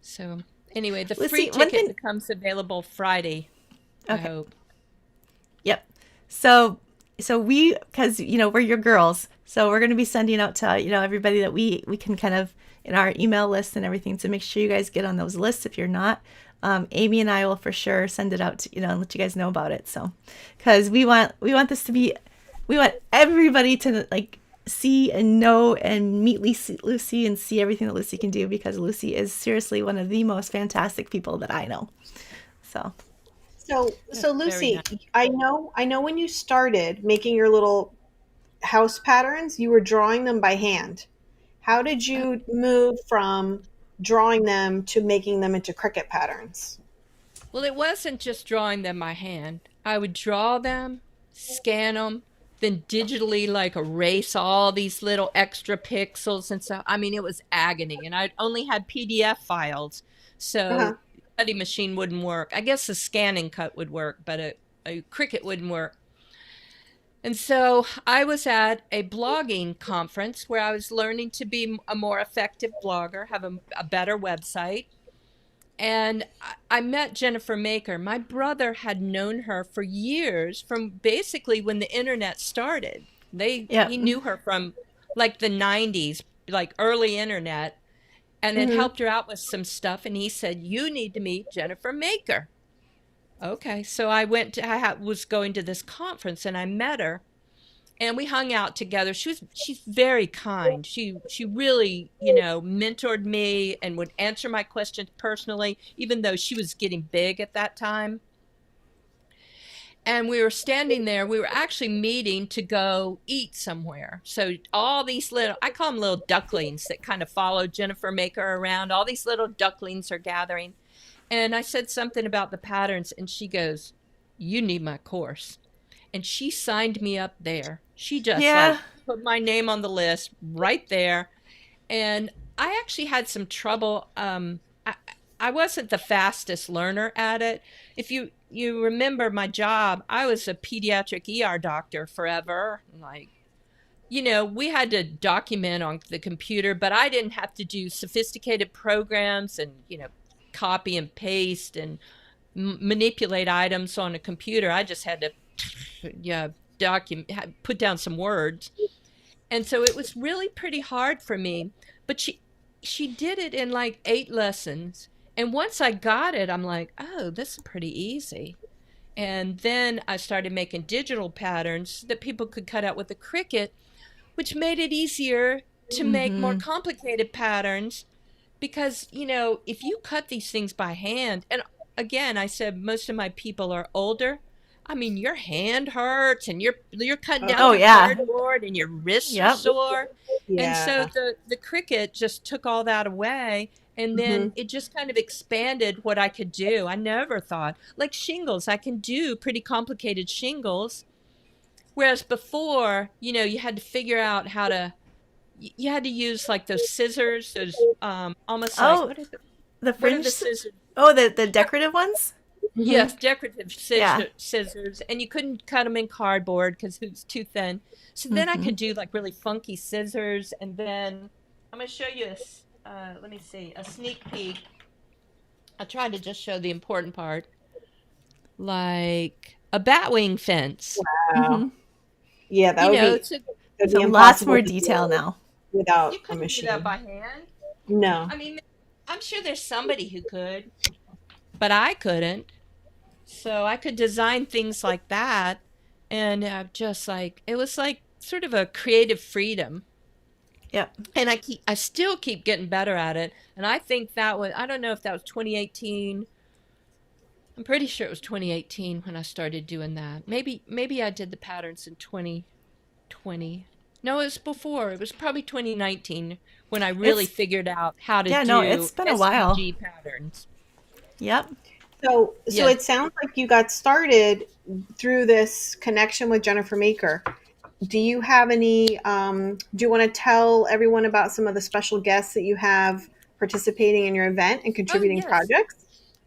so anyway, the free Lucy, one ticket thing. becomes available Friday, I Okay. hope. Yep. So we, because we're your girls, so we're going to be sending out to everybody that we can kind of in our email list and everything. So make sure you guys get on those lists if you're not. Amy and I will for sure send it out to and let you guys know about it. So because we want this to be, we want everybody to like see and know and meet Lucy and see everything that Lucy can do, because Lucy is seriously one of the most fantastic people that I know. So So Very Lucy, nice. I know when you started making your little house patterns, you were drawing them by hand. How did you move from drawing them to making them into Cricut patterns? Well, it wasn't just drawing them by hand. I would draw them, scan them, then digitally like erase all these little extra pixels and stuff. I mean, it was agony. And I only had PDF files. Uh-huh. So cutting machine wouldn't work. I guess the scanning cut would work, but a Cricut wouldn't work. And so I was at a blogging conference where I was learning to be a more effective blogger, have a better website. And I met Jennifer Maker. My brother had known her for years, from basically when the internet started. yeah. He knew her from like the 90s, like early internet, and had Mm-hmm. helped her out with some stuff. And he said, "You need to meet Jennifer Maker." Okay, so was going to this conference and I met her, and we hung out together. She's very kind. She really, mentored me and would answer my questions personally, even though she was getting big at that time. And we were standing there. We were actually meeting to go eat somewhere. So all these little, I call them little ducklings that kind of follow Jennifer Maker around. All these little ducklings are gathering. And I said something about the patterns, and she goes, "You need my course." And she signed me up there. She just Yeah. like put my name on the list right there. And I actually had some trouble. I wasn't the fastest learner at it. If you remember my job, I was a pediatric ER doctor forever. Like, we had to document on the computer, but I didn't have to do sophisticated programs and, copy and paste and manipulate items on a computer. I just had to, yeah, put down some words. And so it was really pretty hard for me, but she did it in like 8 lessons. And once I got it, I'm like, "Oh, this is pretty easy." And then I started making digital patterns that people could cut out with a Cricut, which made it easier to make more Mm-hmm. complicated patterns, because, if you cut these things by hand, and again, I said most of my people are older. I mean, your hand hurts, and you're cutting down Oh Oh, through yeah. cardboard, and your wrists are Yep. sore. And so yeah. the Cricut just took all that away, and then Mm-hmm. it just kind of expanded what I could do. I never thought, like shingles, I can do pretty complicated shingles, whereas before, you had to figure out how to you had to use like those scissors, those almost like, Oh, the what are fringe. the scissors? Oh, the decorative ones. Mm-hmm. Yes, decorative Yeah. scissors, and you couldn't cut them in cardboard because it was too thin. So then I Mm-hmm. could do like really funky scissors, and then I'm gonna show you let me see, a sneak peek. I tried to just show the important part, like a batwing fence. Wow. Mm-hmm. Yeah, You know, it's a, that'd So be lots impossible more to detail do now. you without a couldn't do that machine. by hand. No. I mean, I'm sure there's somebody who could, but I couldn't. So I could design things like that, and just like it was like sort of a creative freedom. Yep. And I still keep getting better at it. And I think that was, I don't know if that was 2018. I'm pretty sure it was 2018 when I started doing that. Maybe I did the patterns in 2020. No, it was before. It was probably 2019 when I really It's figured out how to yeah, no, do it's been a while. SVG patterns. Yep. So Yeah. it sounds like you got started through this connection with Jennifer Maker. Do you have any, do you want to tell everyone about some of the special guests that you have participating in your event and Oh, contributing yes. projects?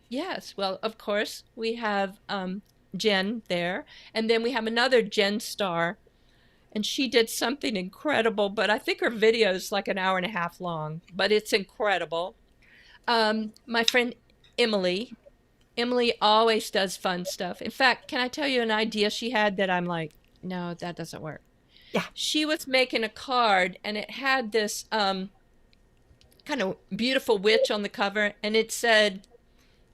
Yes. Well, of course, we have Jen there. And then we have another Jen star. And she did something incredible, but I think her video is like an hour and a half long, but it's incredible. My friend Emily. Emily always does fun stuff. In fact, can I tell you an idea she had that I'm like, no, that doesn't work. Yeah. She was making a card and it had this kind of beautiful witch on the cover, and it said,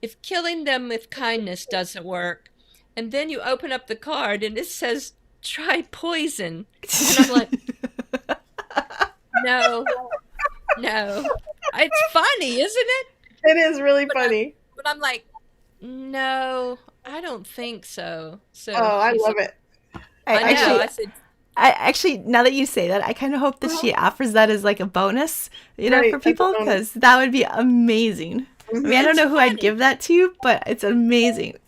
if killing them with kindness doesn't work, and then you open up the card and it says, try poison. And I'm like, no, no. It's funny, isn't it? It is really But funny. I'm like, no, I don't think so. Oh, So I she's love like, it. I I know. actually I said, I actually, now that you say that, I kind of hope that she offers that as like a bonus, Right, for as a people, bonus. because that would be amazing. I mean, I don't it's know who I'd funny. give that to, but it's amazing.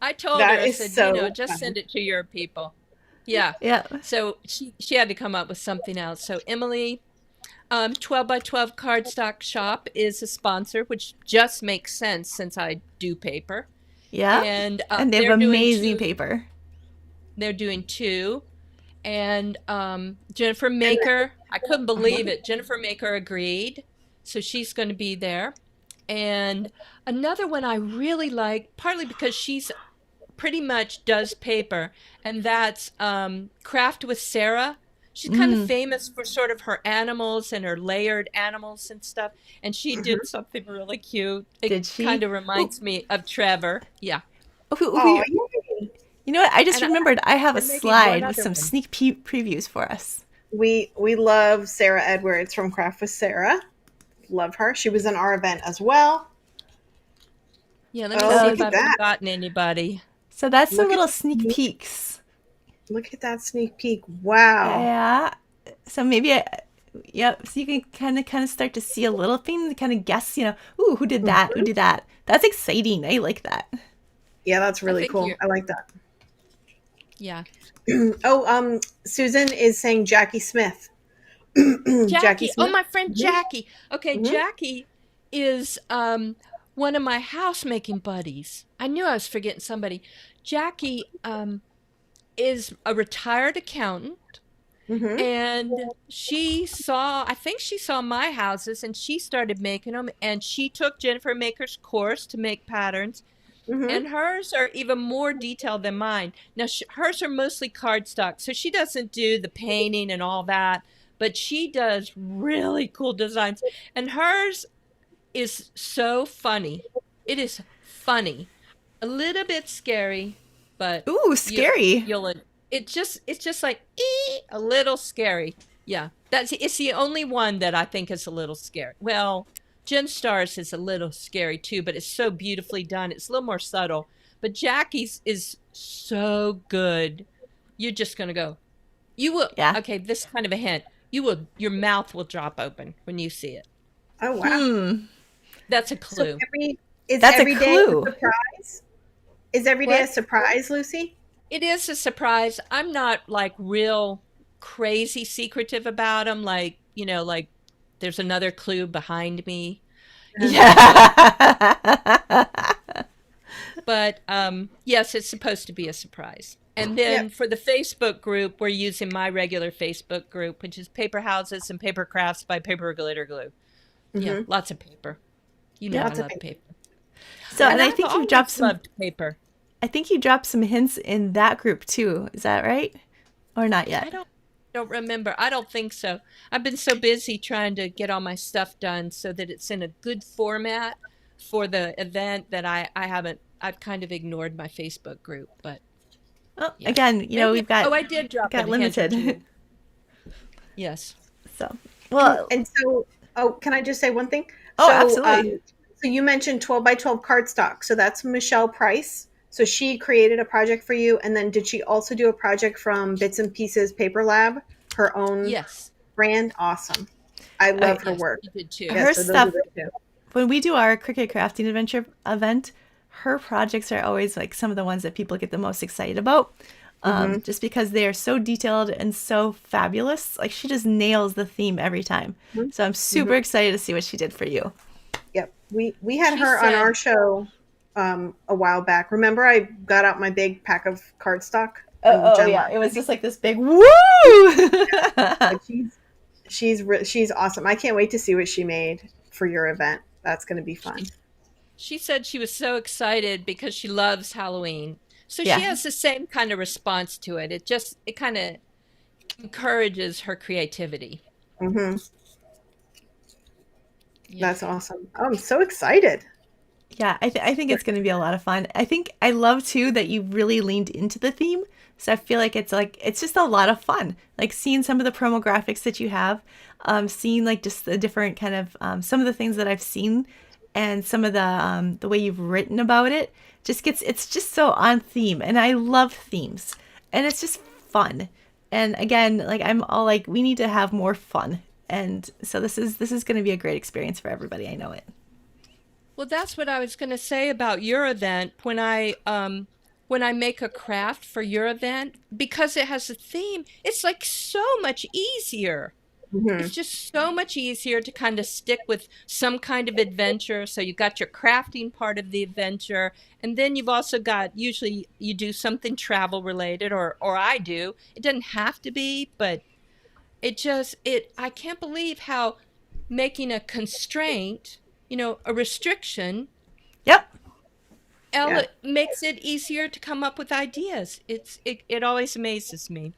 I told her, That I is said, so just fun. send it to your people. Yeah. Yeah. So she had to come up with something else. So Emily, 12 by 12 cardstock shop is a sponsor, which just makes sense since I do paper. Yeah. And And they have they're doing amazing two. paper. They're doing two. And Jennifer Maker, I couldn't believe it. Jennifer Maker agreed. So she's going to be there. And another one I really like, partly because she's pretty much does paper, and that's Craft with Sarah. She's kind of Mm, famous for sort of her animals and her layered animals and stuff. And she did something really cute. It did kind she? of reminds me of Trevor. Yeah. Oh, yay. You know what? I just And remembered I have a and maybe one slide with other some one. sneak previews for us. We love Sarah Edwards from Craft with Sarah. Love her. She was in our event as well. Yeah, let me Oh, see So, look if at I've that. forgotten anybody. so that's some Look at little that sneak sneak. peeks. Look at that sneak peek. Wow. Yeah. So maybe, yep. So you can kind of start to see a little thing, to kind of guess, ooh, who did that? Who did that? That's exciting. I like that. Yeah, that's I really think cool. you're, I like that. yeah. Oh, Susan is saying Jackie Smith. Jackie Jackie. Oh, Smith. my friend Hmm. Jackie. Okay, Hmm. Jackie is one of my house making buddies. I knew I was forgetting somebody. Jackie is a retired accountant, Hmm. and I think she saw my houses and she started making them, and she took Jennifer Maker's course to make patterns. Hmm. And hers are even more detailed than mine. Now, hers are mostly cardstock, so she doesn't do the painting and all that, but she does really cool designs. And hers is so funny. It is funny, a little bit scary, but Ooh, you scary. you'll it's just like a little scary. Yeah, it's the only one that I think is a little scary. Well, Jen Stars is a little scary too, but it's so beautifully done. It's a little more subtle. But Jackie's is so good. You're just gonna go. You will. Yeah. Okay, this is kind of a hint. You will. Your mouth will drop open when you see it. Oh, wow. Hmm. That's a So clue. is That's a every day a clue. surprise? Is every day a What? surprise, Lucy? It is a surprise. I'm not like real crazy secretive about them. Like like there's another clue behind me. Yeah. But yes, it's supposed to be a surprise. And Yep. then for the Facebook group, we're using my regular Facebook group, which is Paper Houses and Paper Crafts by Paper Glitter Glue. Yeah, Hmm. lots of paper. You know Yeah. I Lots of love paper. paper. So, And and I I've think you've dropped always some. loved paper. I think you dropped some hints in that group too. Is that right? Or not I yet? don't remember. I don't think so. I've been so busy trying to get all my stuff done so that it's in a good format for the event that I haven't. I've kind of ignored my Facebook group, but Well, yeah. again, Maybe. we've got Oh, I did drop a hint or limited. two. Yes. So, well, And so, oh, can I just say one thing? oh, So, absolutely. so you mentioned 12 by 12 cardstock. So that's Michelle Price. So she created a project for you. And then did she also do a project from Bits and Pieces Paper Lab, her own Yes. brand? Awesome. I I, love her Yes, work. you did too. Yeah, her so those are stuff, the two. when we do our Cricket Crafting Adventure event, her projects are always like some of the ones that people get the most excited about. Mm-hmm. Just because they are so detailed and so fabulous. Like she just nails the theme every time. So I'm Mm-hmm. super excited to see what she did for you. Yep. We had She her on our said, show a while back. Remember I got out my big pack of cardstock and Oh Jen yeah, laughed it at was me. just like this big woo. But she's awesome. I can't wait to see what she made for your event. That's going to be fun. she said she was so excited because she loves Halloween. So she Yeah, has the same kind of response to it. It kind of encourages her creativity. Hmm. Yeah. That's awesome. Oh, I'm so excited. yeah. I think it's going to be a lot of fun. I think I love too that you really leaned into the theme. So I feel like it's just a lot of fun. Like seeing some of the promo graphics that you have, seeing like just the different kind of some of the things that I've seen, and some of the way you've written about it. Just gets it's just so on theme, and I love themes, and it's just fun. And again, like I'm all like, we need to have more fun, and so this is going to be a great experience for everybody. I know it. Well, that's what I was going to say about your event when I make a craft for your event because it has a theme, it's like so much easier. Hmm. It's just so much easier to kind of stick with some kind of adventure. So you got your crafting part of the adventure, and then you've also got usually you do something travel related, or I do. It doesn't have to be, but it I can't believe how making a constraint, a restriction, Yep. Yeah. makes it easier to come up with ideas. It always amazes me.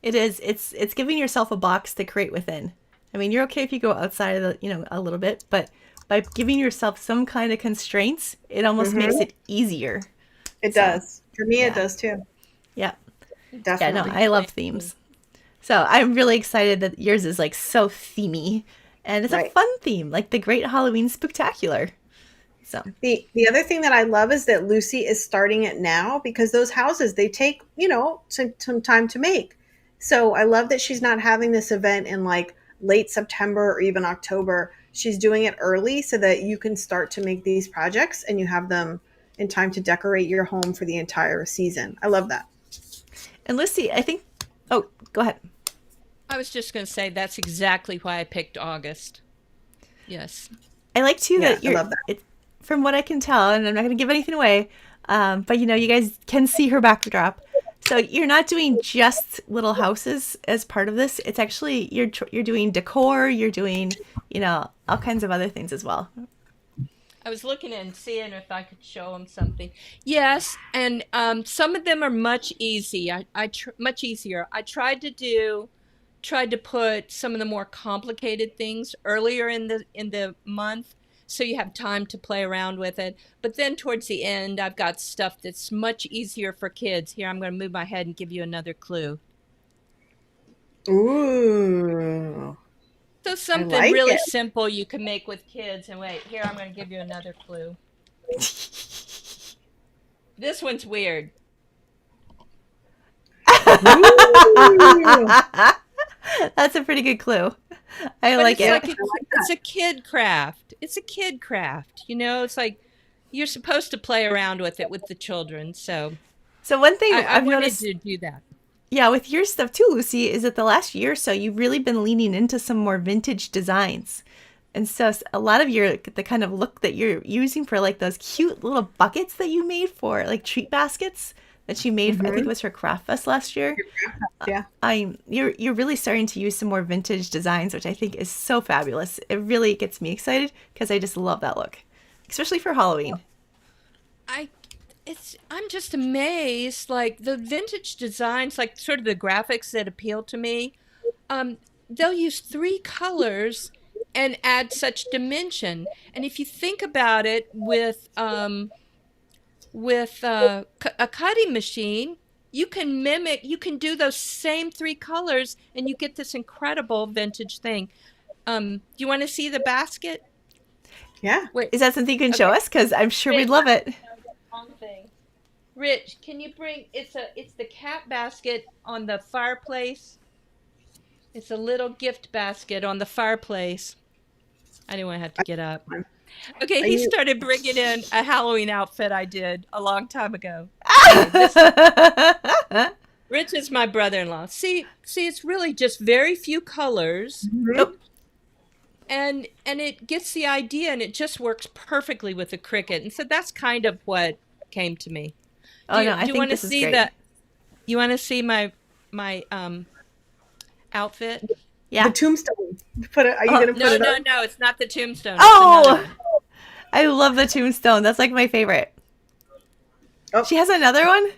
It is. It's giving yourself a box to create within. I mean, you're okay if you go outside of the, a little bit, but by giving yourself some kind of constraints, it almost makes Hmm. it easier. It So, does. For me, it yeah. does too. Yeah. Yeah, no, Definitely. I love Thank you. themes. So, I'm really excited that yours is like so themey, and it's a Right. fun theme, like the Great Halloween Spooktacular. So, The other thing that I love is that Lucy is starting it now because those houses they take some time to make. So I love that she's not having this event in like late September or even October. She's doing it early so that you can start to make these projects and you have them in time to decorate your home for the entire season. I love that. and Lucy, I think, oh, go ahead. I was just going to say that's exactly why I picked August. Yes. I like too Yeah, that I you're, love that. it, from what I can tell, and I'm not going to give anything away, but you guys can see her backdrop. So you're not doing just little houses as part of this. It's actually you're doing decor. You're doing all kinds of other things as well. I was looking and seeing if I could show them something. Yes, and some of them are much easy. Much easier. Tried to put some of the more complicated things earlier in the month, so you have time to play around with it. But then towards the end, I've got stuff that's much easier for kids. Here, I'm going to move my head and give you another clue. Ooh, So I something like really it. simple you can make with kids. And wait, here I'm going to give you another clue. This one's weird. Ooh, That's a pretty good clue. I But like it's it. yep, like I like it's that. a kid craft. It's a kid craft. It's like you're supposed to play around with it with the children. So So one thing I I've wanted noticed, to do that. yeah, with your stuff too, Lucy, is that the last year or so you've really been leaning into some more vintage designs. And so a lot of the kind of look that you're using for like those cute little buckets that you made for like treat baskets that you made for, I think it Hmm. was for Craft Fest last year. Yeah. You're really starting to use some more vintage designs, which I think is so fabulous. It really gets me excited because I just love that look, especially for Halloween. I I'm just amazed, like the vintage designs, like sort of the graphics that appeal to me. They'll use three colors and add such dimension. And if you think about it with a cutting machine, you can mimic, you can do those same 3 colors and you get this incredible vintage thing. Do you want to see the basket? Yeah. Wait, Is that something you can show okay. us? Because I'm sure we'd Rich, love it. no, the wrong thing. Rich, can you bring, it's the cat basket on the fireplace. It's a little gift basket on the fireplace. I didn't want to have to get up. Okay, Are he you? started bringing in a Halloween outfit I did a long time ago. Okay, Rich is my brother-in-law. See, it's really just very few colors, Mhm. Oh, and it gets the idea, and it just works perfectly with the cricket. And so that's kind of what came to me. oh no, Do I you think want to this is see great. the? You want to see my outfit? The Yeah. tombstone. Are you Oh, gonna put No, it no, up? no. It's not the tombstone. It's another oh, one. I love the tombstone. That's like my favorite. Oh, She has another one?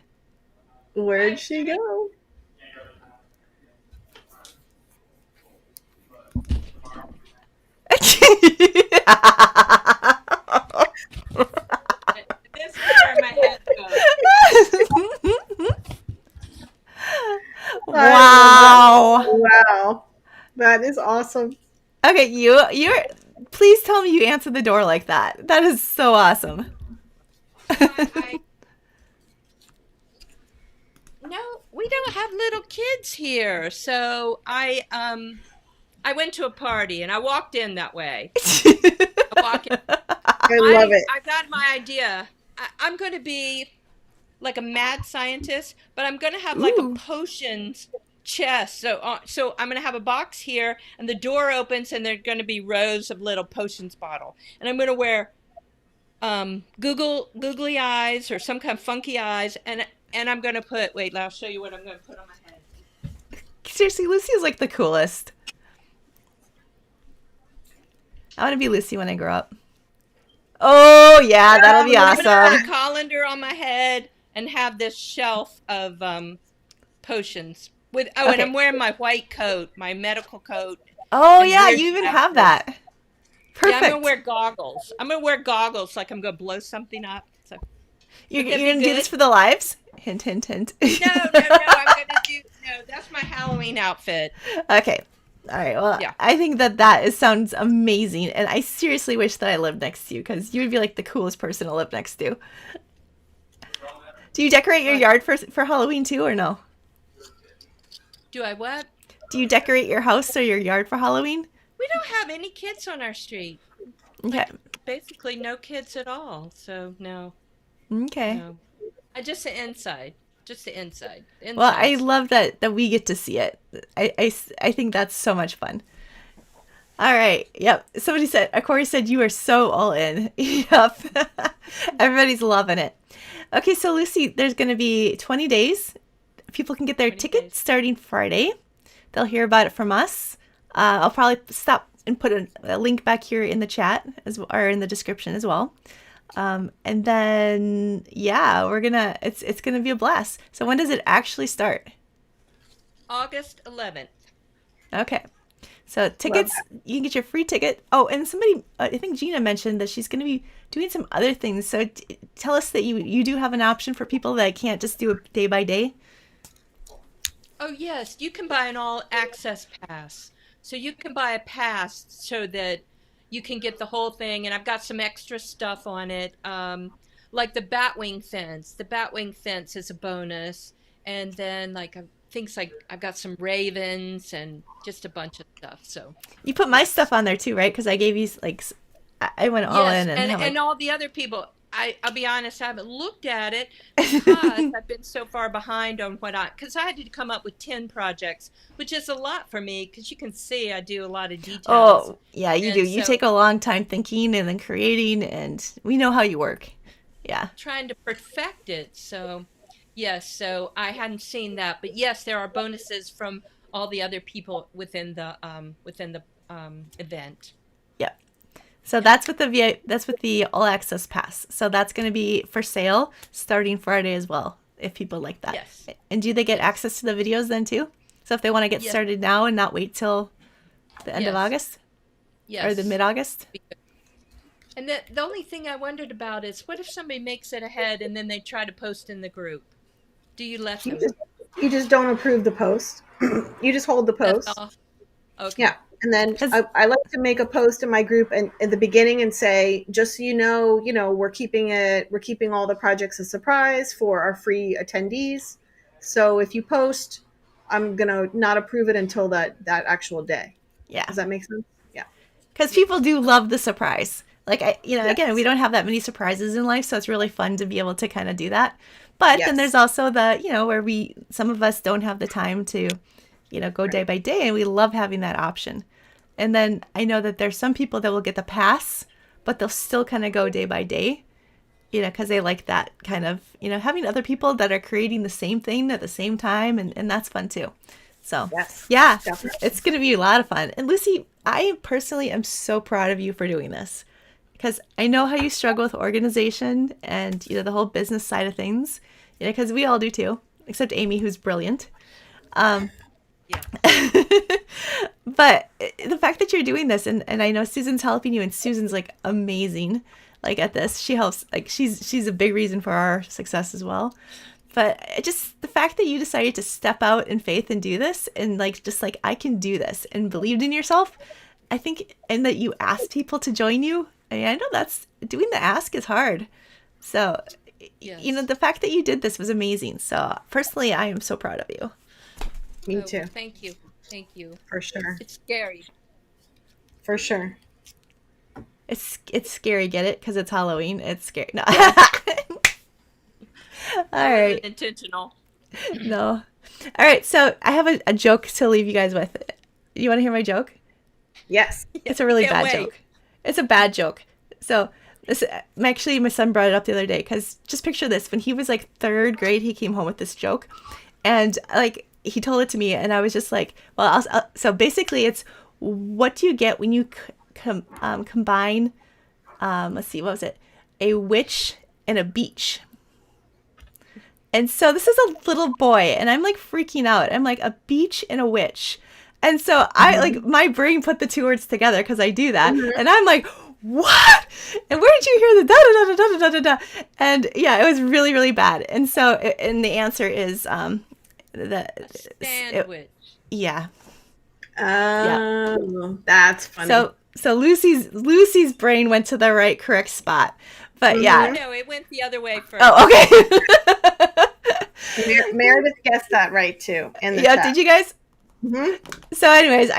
where'd she go? This is where my head goes. I love that. Wow. Wow, that is awesome. Okay, you're please tell me you answered the door like that. That is so awesome. I No, we don't have little kids here. So I went to a party and I walked in that way. I walk in. I love it. I got my idea. I'm going to be like a mad scientist, but I'm going to have like a Ooh. potions chest. So I'm going to have a box here, and the door opens, and there's going to be rows of little potions bottle, and I'm going to wear googly eyes or some kind of funky eyes, and I'm going to put. Wait, I'll show you what I'm going to put on my head. Seriously, Lucy is like the coolest. I want to be Lucy when I grow up. Oh yeah, that'll be I'm going to awesome. put a colander on my head and have this shelf of potions. And Okay. I'm wearing my white coat, my medical coat. Oh And yeah, weird you even glasses. have that. Yeah, I'm Perfect. gonna wear goggles. I'm gonna wear goggles like I'm gonna blow something up. So You're, would that you're be gonna do good? this for the lives? Hint, hint, hint. No, I'm gonna do no. That's my Halloween outfit. Okay. All right. Well, Yeah. I think that sounds amazing, and I seriously wish that I lived next to you because you would be like the coolest person to live next to. Do you decorate your yard for Halloween too, or no? Do I what? Do you decorate your house or your yard for Halloween? We don't have any kids on our street. Okay. Basically, no kids at all. So no, Okay. no. I just the inside. Just the inside. The Well, I insides. love that we get to see it. I think that's so much fun. All right. Yep. Somebody said, Corey said you are so all in. Yep. Everybody's loving it. Okay, so Lucy, there's going to be 20 days. People can get their 20 tickets days. starting Friday. They'll hear about it from us. I'll probably stop and put a link back here in the chat or in the description as well. And then yeah, it's gonna be a blast. So when does it actually start? August 11th. Okay. So tickets, you can get your free ticket. Oh, and somebody, I think Gina mentioned that she's going to be doing some other things. So tell us that you do have an option for people that can't just do it day by day. Oh, yes, you can buy an all access pass. So you can buy a pass so that you can get the whole thing. And I've got some extra stuff on it, like the Batwing fence. The Batwing fence is a bonus. And then, like, things like I've got some ravens and just a bunch of stuff. So You put my stuff on there too, right? Because I gave you like, I went all yes, in and had, like, and all the other people. I'll be honest, I haven't looked at it because I've been so far behind on because I had to come up with 10 projects, which is a lot for me because you can see I do a lot of details. Oh, yeah, you And do. You so take a long time thinking and then creating, and we know how you work. Yeah. trying to perfect it. So yes, so I hadn't seen that, but yes, there are bonuses from all the other people within the event. Yeah. So that's with the all access pass. So that's going to be for sale starting Friday as well, if people like that. Yes. And do they get access to the videos then too? So if they want to get Yes. started now and not wait till the end of Yes. August Yes. or the mid-August? And the only thing I wondered about is what if somebody makes it ahead and then they try to post in the group? Do you let You them? just you just don't approve the post. You just hold the That's post. all. Okay. Yeah. And then Because I like to make a post in my group and at the beginning and say, just so you know, we're keeping all the projects a surprise for our free attendees. So if you post, I'm gonna not approve it until that actual day. yeah, Does that make sense? Yeah. because Yeah. people do love the surprise. Like again, we Yes. don't have that many surprises in life, so it's really fun to be able to kind of do that. But then there's Yes. also the where some of us don't have the time to go day Right. by day, and we love having that option. And then I know that there's some people that will get the pass, but they'll still kind of go day by day, because they like that kind of, having other people that are creating the same thing at the same time, and that's fun too. So, Yes. yeah, Definitely. it's going to be a lot of fun. And Lucy, I personally am so proud of you for doing this because I know how you struggle with organization and, the whole business side of things, because we all do too, except Amy, who's brilliant. Um, Yeah. but the fact that you're doing this, and I know Susan's helping you, and Susan's like amazing, like at this. She helps, like she's a big reason for our success as well. But just the fact that you decided to step out in faith and do this, and like just like I can do this, and believed in yourself, I think, and that you asked people to join you. I mean, I know that's doing the ask is hard. So, Yes. the fact that you did this was amazing. So personally, I am so proud of you. Me Oh, too. well, thank you. Thank you. For sure. It's scary. For sure. It's scary, get it? Because it's Halloween. It's scary. No. Yes. All That wasn't right. intentional. No. All right. So I have a joke to leave you guys with. You want to hear my joke? Yes. It's a really Can't bad wait. joke. It's a bad joke. So this actually my son brought it up the other day because just picture this: when he was like third grade, he came home with this joke, and like he told it to me, and I was just like, well, so basically, it's what do you get when you combine? Let's see, what was it? A witch and a beach. And so this is a little boy, and I'm like freaking out. I'm like, a beach and a witch. And so I like my brain put the two words together because I do that. Mhm. And I'm like, what? And where did you hear the da da da da da da da da? And yeah, it was really, really bad. And so, and the answer is the A sandwich. yeah. Yeah. Oh, that's funny. So Lucy's brain went to the right correct spot. But Oh, yeah. no, it went the other way first. Oh, okay. Meredith guessed that right too in the Yeah, chat. did you guys? Mhm. So, anyways,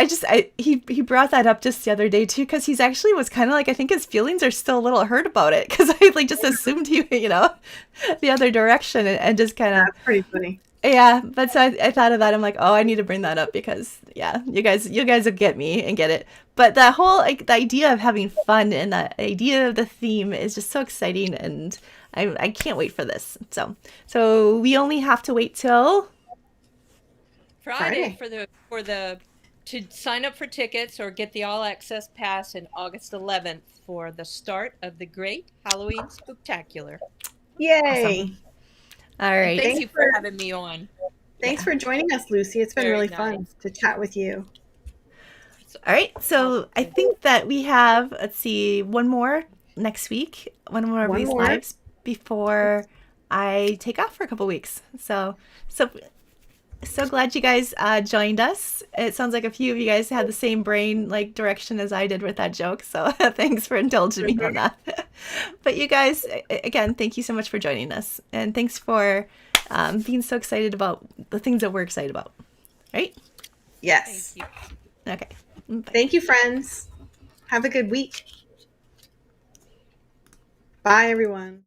he brought that up just the other day too, because he's actually was kind of like I think his feelings are still a little hurt about it, because I like just assumed he the other direction and just kind of That's pretty funny. yeah. But so I thought of that. I'm like, oh, I need to bring that up because yeah, you guys will get me and get it. But the whole like the idea of having fun and the idea of the theme is just so exciting, and I can't wait for this. So we only have to wait till Friday Friday. for the to sign up for tickets or get the all access pass in August 11th for the start of the great Halloween Spooktacular. Yay. awesome. All And right. thank Thanks you for for- having me on. Thanks for joining us, Lucy. It's been Very really nice. fun to chat with you. All right, so I think that we have, let's see, one more next week, one more of One these more. lives before I take off for a couple weeks. So glad you guys joined us. It sounds like a few of you guys had the same brain like direction as I did with that joke. So thanks for indulging me on that. But you guys, again, thank you so much for joining us, and thanks for being so excited about the things that we're excited about. Right? Yes. Thank you. Okay. Bye. Thank you, friends. Have a good week. Bye, everyone.